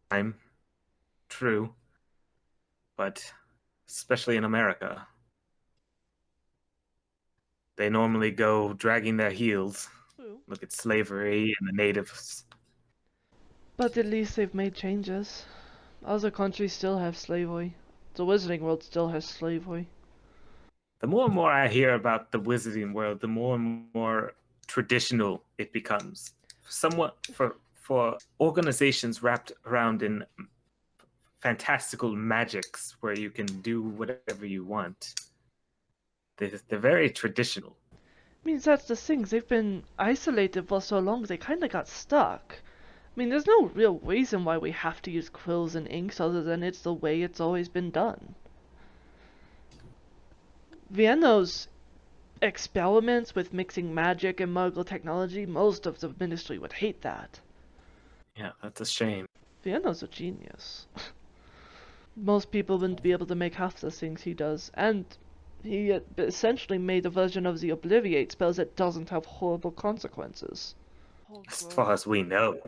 time. True. But especially in America, they normally go dragging their heels. True. Look at slavery and the natives. But at least they've made changes. Other countries still have slavery. The Wizarding World still has slavery. The more and more I hear about the Wizarding World, the more and more traditional it becomes. Somewhat for organizations wrapped around in fantastical magics where you can do whatever you want. They're very traditional. I mean, that's the thing. They've been isolated for so long, they kind of got stuck. I mean, there's no real reason why we have to use quills and inks other than it's the way it's always been done. Vienna's experiments with mixing magic and Muggle technology, most of the ministry would hate that. Yeah, that's a shame. Vienna's a genius. Most people wouldn't be able to make half the things he does, and he essentially made a version of the Obliviate spells that doesn't have horrible consequences. As far as we know.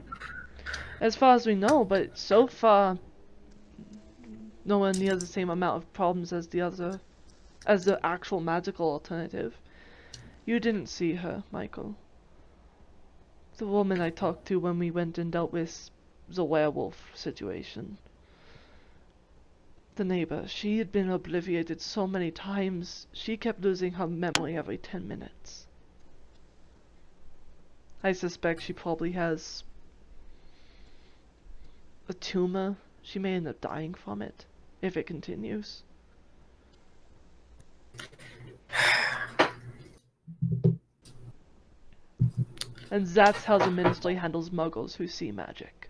As far as we know, but so far, nowhere near the same amount of problems as the actual magical alternative. You didn't see her, Michael. The woman I talked to when we went and dealt with the werewolf situation. The neighbor, she had been obliviated so many times, she kept losing her memory every 10 minutes. I suspect she probably has a tumor. She may end up dying from it, if it continues. And that's how the ministry handles muggles who see magic.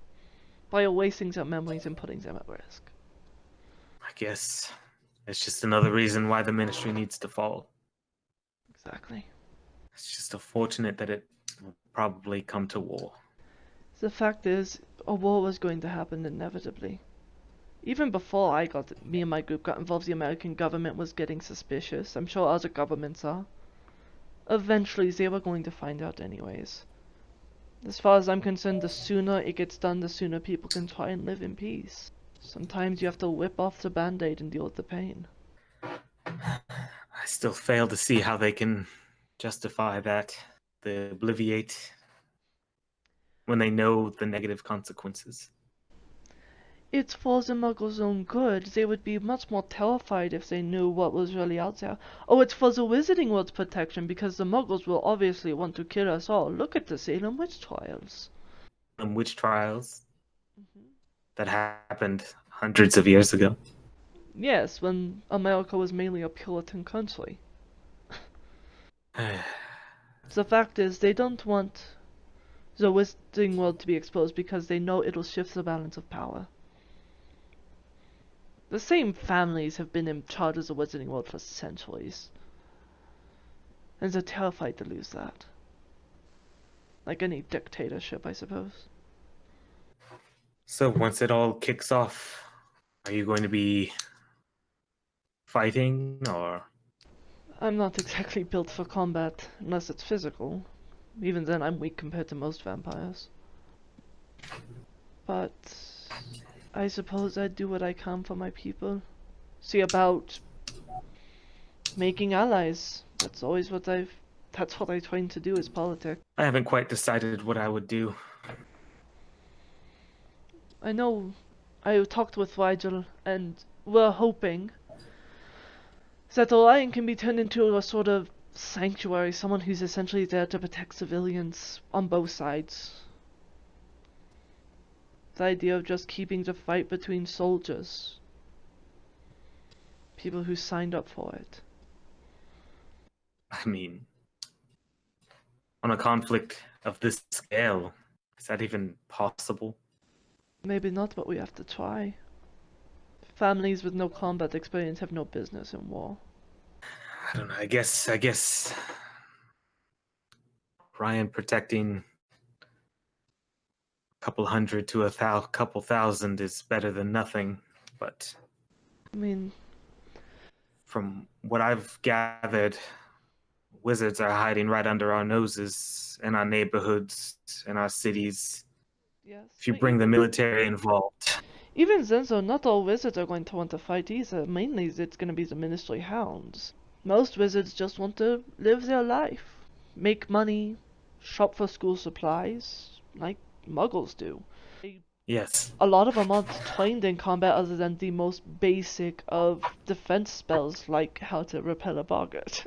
By erasing their memories and putting them at risk. I guess It's just another reason why the ministry needs to fall. Exactly. It's just unfortunate that it will probably come to war. The fact is, a war was going to happen inevitably. Even before me and my group got involved, the American government was getting suspicious. I'm sure other governments are. Eventually, they were going to find out anyways. As far as I'm concerned, the sooner it gets done, the sooner people can try and live in peace. Sometimes you have to whip off the band-aid and deal with the pain. I still fail to see how they can justify that. They obliviate when they know the negative consequences. It's for the Muggles' own good. They would be much more terrified if they knew what was really out there. Oh, it's for the Wizarding World's protection, because the Muggles will obviously want to kill us all. Look at the Salem witch trials. Witch trials that happened hundreds of years ago. Yes, when America was mainly a Puritan country. The fact is, they don't want the Wizarding World to be exposed because they know it'll shift the balance of power. The same families have been in charge of the Wizarding World for centuries. And they're terrified to lose that. Like any dictatorship, I suppose. So once it all kicks off, are you going to be fighting, or? I'm not exactly built for combat, unless it's physical. Even then, I'm weak compared to most vampires. But I suppose I'd do what I can for my people. See about making allies. That's what I trained to do, is politics. I haven't quite decided what I would do. I know I talked with Rigel, and we're hoping that Orion can be turned into a sort of sanctuary, someone who's essentially there to protect civilians on both sides. The idea of just keeping the fight between soldiers. People who signed up for it. I mean, on a conflict of this scale, is that even possible? Maybe not, but we have to try. Families with no combat experience have no business in war. I don't know. I guess Ryan protecting a couple hundred to couple thousand is better than nothing. But I mean, from what I've gathered, wizards are hiding right under our noses, in our neighborhoods, in our cities. yes. If you but bring the military involved. even then, though, not all wizards are going to want to fight either. Mainly, it's going to be the Ministry Hounds. Most wizards just want to live their life, make money, shop for school supplies, like Muggles do. Yes. A lot of them aren't trained in combat other than the most basic of defense spells, like how to repel a boggart.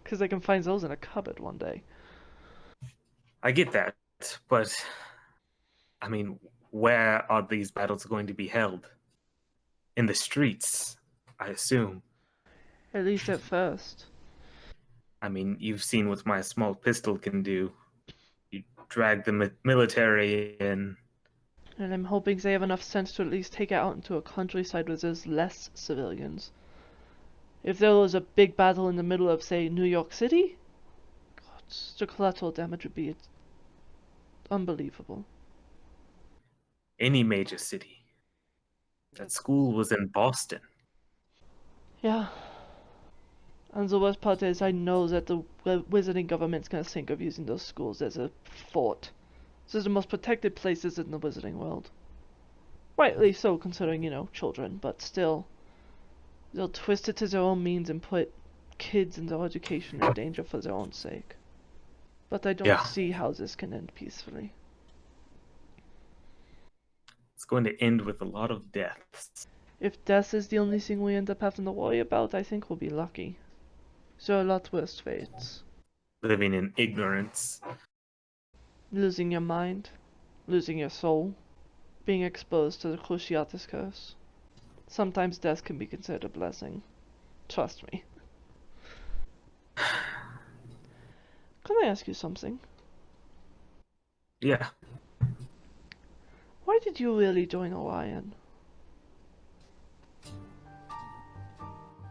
Because they can find those in a cupboard one day. I get that, but I mean, where are these battles going to be held? In the streets, I assume. At least at first. I mean, you've seen what my small pistol can do. You drag the military in. And I'm hoping they have enough sense to at least take it out into a countryside where there's less civilians. If there was a big battle in the middle of, say, New York City, God, the collateral damage would be unbelievable. Any major city. That school was in Boston. Yeah. And the worst part is I know that the wizarding government's gonna think of using those schools as a fort. This is the most protected places in the wizarding world. Rightly so, considering, children, but still. They'll twist it to their own means and put kids and their education in danger for their own sake. But I don't see how this can end peacefully. It's going to end with a lot of deaths. If death is the only thing we end up having to worry about, I think we'll be lucky. There are a lot worse fates. Living in ignorance. Losing your mind, losing your soul, being exposed to the Cruciatus curse. Sometimes death can be considered a blessing. Trust me. Can I ask you something? Yeah. Why did you really join Orion?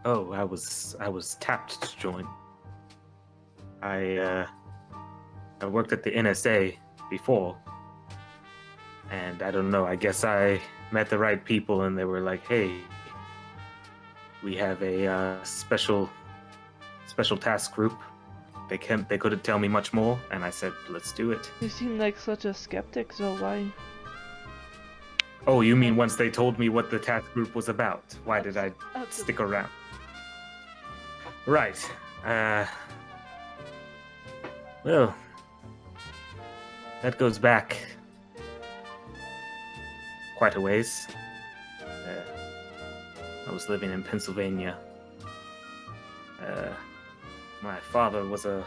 Oh, I was tapped to join. I worked at the NSA before, and I don't know. I guess I met the right people, and they were like, "Hey, we have a special task group." They couldn't tell me much more, and I said, "Let's do it." You seem like such a skeptic, so why? Oh, you mean once they told me what the task group was about? Why did I stick around? Right. Well, that goes back quite a ways. I was living in Pennsylvania. My father was a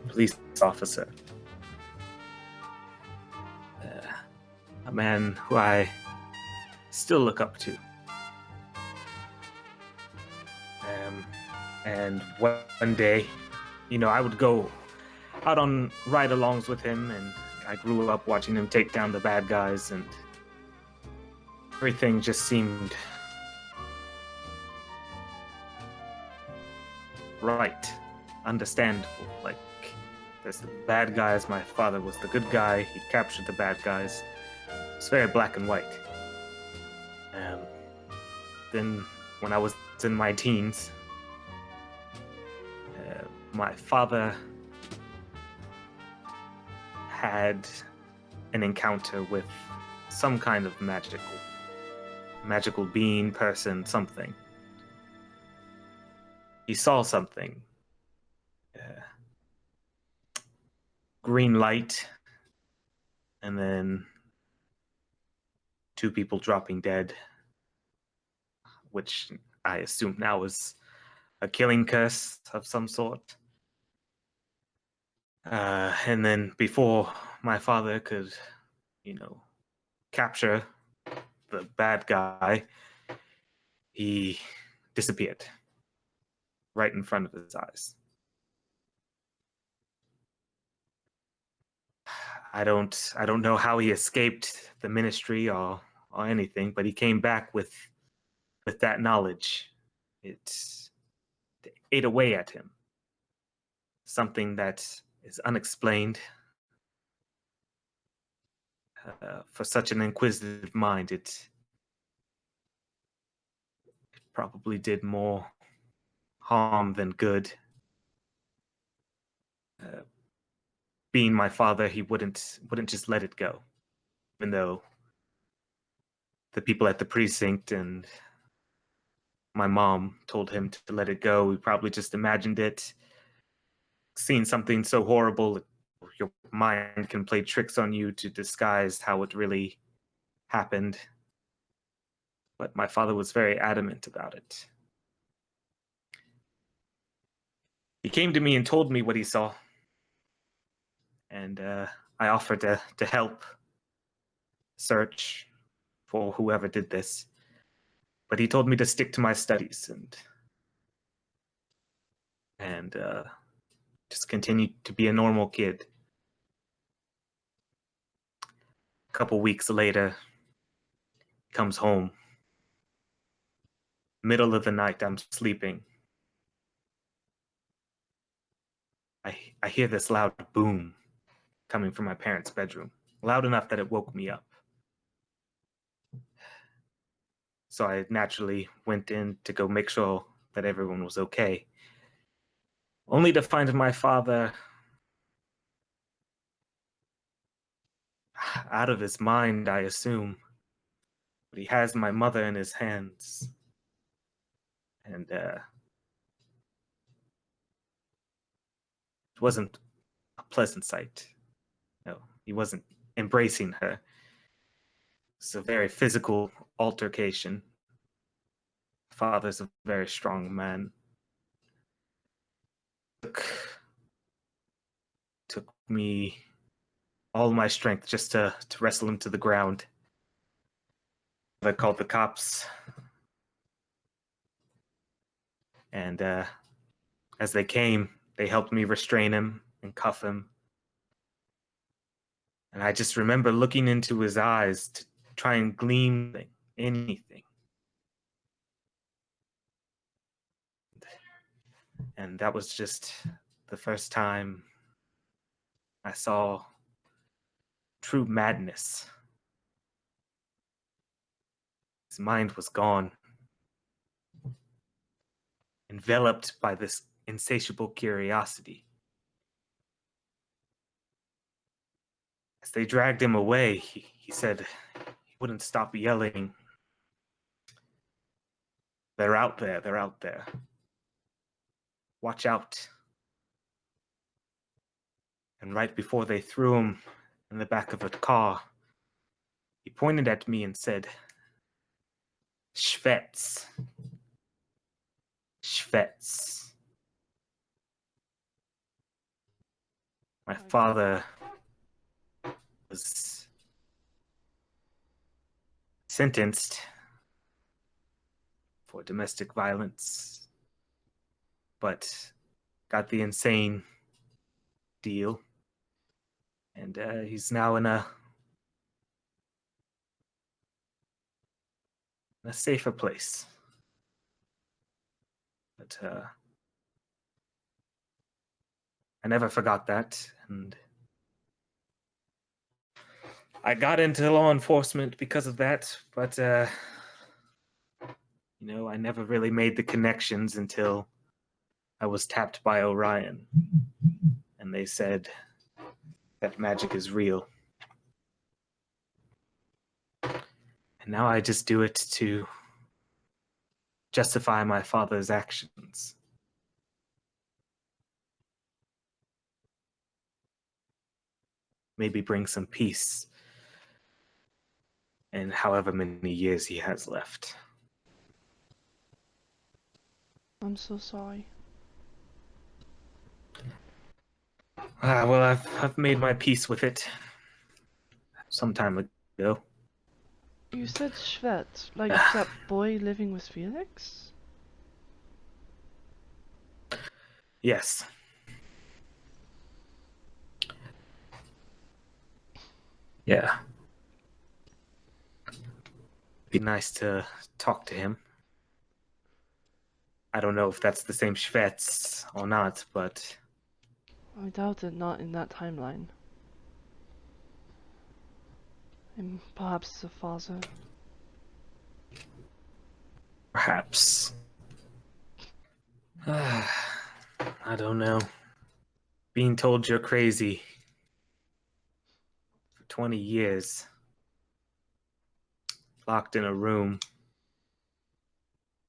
police officer. A man who I still look up to. And one day, I would go out on ride-alongs with him, and I grew up watching him take down the bad guys, and everything just seemed right, understandable. Like, there's the bad guys, my father was the good guy, he captured the bad guys. It's very black and white. Then, when I was in my teens, my father had an encounter with some kind of magical being, person, something. He saw something. Green light, and then 2 people dropping dead, which I assume now is a killing curse of some sort. And then before my father could, capture the bad guy, he disappeared right in front of his eyes. I don't know how he escaped the ministry or anything, but he came back with that knowledge. It ate away at him. Something that is unexplained. For such an inquisitive mind, it probably did more harm than good. Being my father, he wouldn't just let it go, even though the people at the precinct and my mom told him to let it go. We probably just imagined it. Seeing something so horrible, your mind can play tricks on you to disguise how it really happened. But my father was very adamant about it. He came to me and told me what he saw. And I offered to help search for whoever did this. But he told me to stick to my studies and just continue to be a normal kid. A couple weeks later, he comes home. Middle of the night, I'm sleeping. I hear this loud boom coming from my parents' bedroom, loud enough that it woke me up. So I naturally went in to go make sure that everyone was okay, only to find my father out of his mind, I assume. But he has my mother in his hands. And it wasn't a pleasant sight. No, he wasn't embracing her. It's a very physical altercation. Father's a very strong man. Took me all my strength just to wrestle him to the ground. I called the cops. And as they came, they helped me restrain him and cuff him. And I just remember looking into his eyes to try and glean anything. And that was just the first time I saw true madness. His mind was gone, enveloped by this insatiable curiosity. As they dragged him away, he said he wouldn't stop yelling, "They're out there, they're out there. Watch out." And right before they threw him in the back of a car, he pointed at me and said, "Schvetz. Schvetz." My father was sentenced for domestic violence, but got the insane deal. And he's now in a safer place. But I never forgot that, and I got into law enforcement because of that, but I never really made the connections until I was tapped by Orion, and they said that magic is real. And now I just do it to justify my father's actions. Maybe bring some peace in however many years he has left. I'm so sorry. Well, I've made my peace with it some time ago. You said Schvet, like that boy living with Felix? Yes. Yeah. Be nice to talk to him. I don't know if that's the same Schvetz or not, but I doubt it, not in that timeline. And perhaps it's a father. perhaps. I don't know. Being told you're crazy for 20 years, locked in a room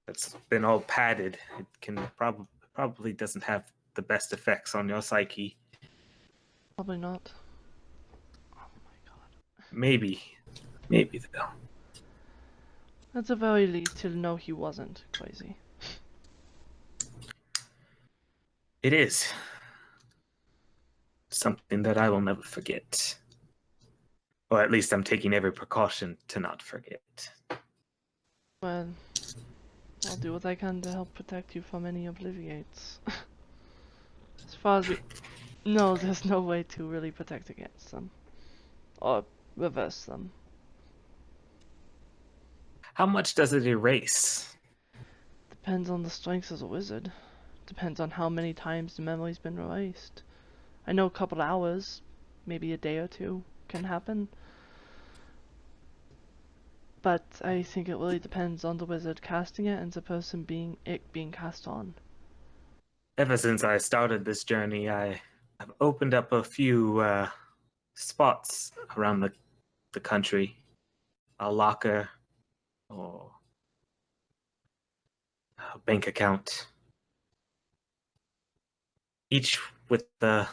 that's been all padded, it can probably doesn't have the best effects on your psyche. Probably not. Oh my god. Maybe though. At the very least, he'll know he wasn't crazy. It is something that I will never forget. Or at least I'm taking every precaution to not forget. Well, I'll do what I can to help protect you from any obliviates. As far as we know, there's no way to really protect against them. Or reverse them. How much does it erase? Depends on the strength of the wizard. Depends on how many times the memory's been erased. I know a couple hours, maybe a day or two, can happen. But I think it really depends on the wizard casting it and the person being cast on. Ever since I started this journey, I've opened up a few spots around the country. A locker or a bank account. Each with a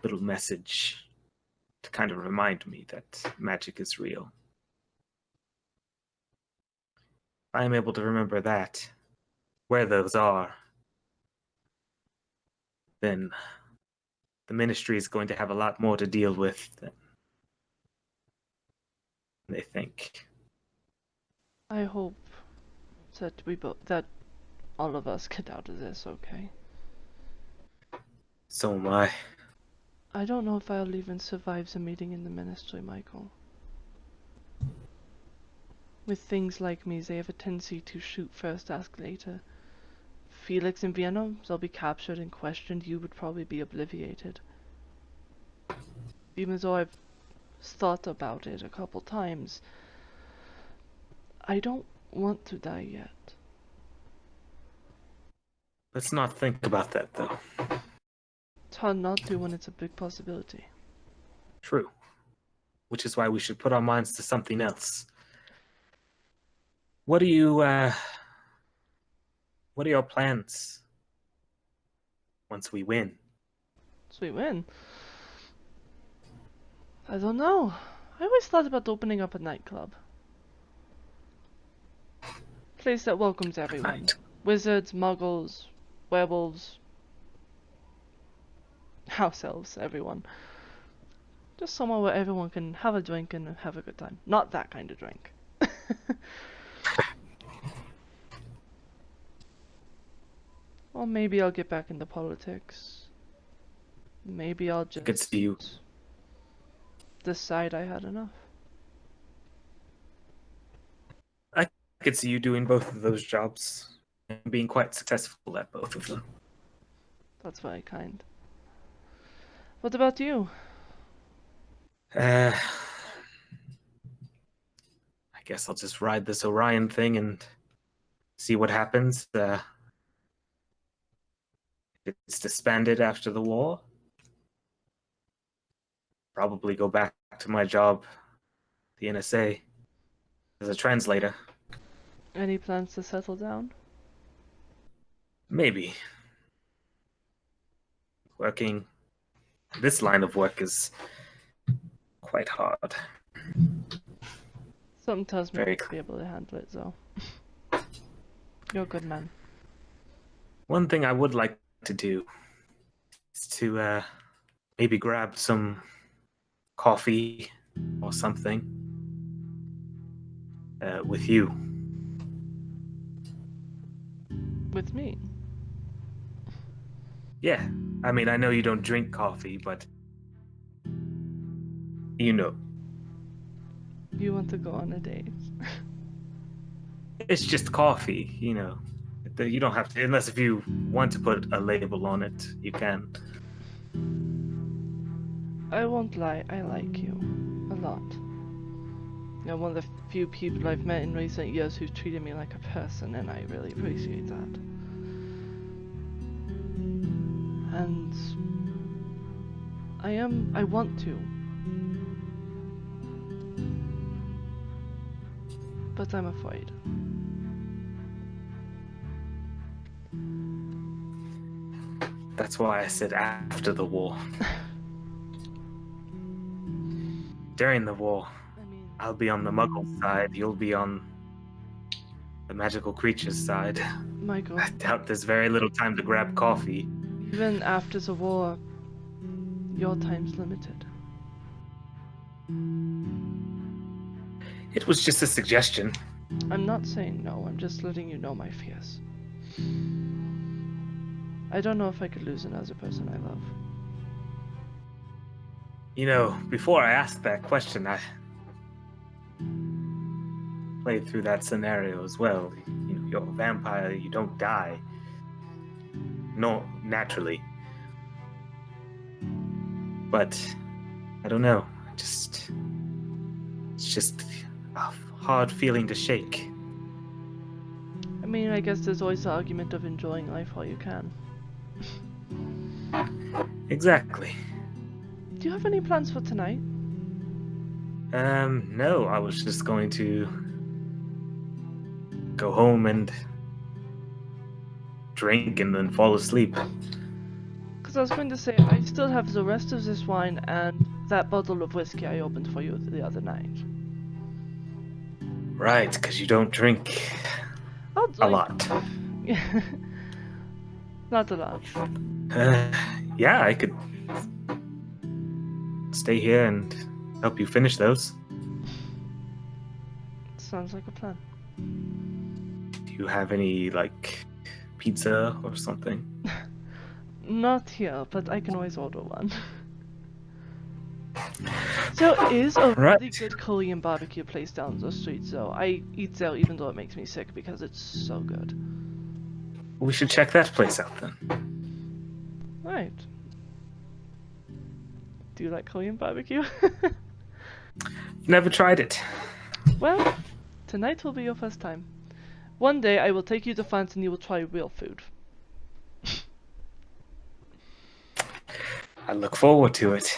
little message to kind of remind me that magic is real. I am able to remember that, where those are, then the ministry is going to have a lot more to deal with than they think. I hope that that all of us get out of this okay. So am I. I don't know if I'll even survive the meeting in the ministry, Michael. With things like me, they have a tendency to shoot first, ask later. Felix in Vienna, they'll be captured and questioned. You would probably be obliviated. Even though I've thought about it a couple times, I don't want to die yet. Let's not think about that, though. It's hard not to when it's a big possibility. True. Which is why we should put our minds to something else. What are your plans once we win? So we win. I don't know. I always thought about opening up a nightclub. Place that welcomes everyone. Right. Wizards, muggles, werewolves, house elves, everyone. Just somewhere where everyone can have a drink and have a good time. Not that kind of drink. Or maybe I'll get back into politics. Maybe I'll just Good to see you. decide I had enough. I could see you doing both of those jobs and being quite successful at both of them. That's very kind. What about you? I guess I'll just ride this Orion thing and see what happens. If it's disbanded after the war, probably go back to my job, the NSA, as a translator. Any plans to settle down? Maybe. Working this line of work is quite hard. Something tells me I Very won't be able to handle it, though. You're a good man. One thing I would like to do is to maybe grab some coffee or something with you. With me? Yeah, I mean, I know you don't drink coffee, but you know. You want to go on a date? It's just coffee, you know. You don't have to, unless if you want to put a label on it, you can. I won't lie, I like you. A lot. You're one of the few people I've met in recent years who've treated me like a person, and I really appreciate that. And I want to. But I'm afraid. That's why I said after the war. During the war, I mean, I'll be on the Muggle side, you'll be on the magical creatures side. Michael, I doubt there's very little time to grab coffee. even after the war, your time's limited. It was just a suggestion. I'm not saying no, I'm just letting you know my fears. I don't know if I could lose another person I love. You know, before I asked that question, I played through that scenario as well. You know, you're a vampire, you don't die. No, naturally. But, I don't know, it's just a hard feeling to shake. I mean, I guess there's always the argument of enjoying life while you can. Exactly. Do you have any plans for tonight? No, I was just going to go home and drink and then fall asleep. Because I was going to say, I still have the rest of this wine and that bottle of whiskey I opened for you the other night. Right, because you don't drink I'll a drink. lot. Not a lot. Yeah, I could stay here and help you finish those. Sounds like a plan. Do you have any, like, pizza or something? Not here, but I can always order one. There is a Right. really good Korean barbecue place down the street, though. I eat there even though it makes me sick because it's so good. We should check that place out then. Right. Do you like Korean barbecue? Never tried it. Well, tonight will be your first time. One day I will take you to France and you will try real food. I look forward to it.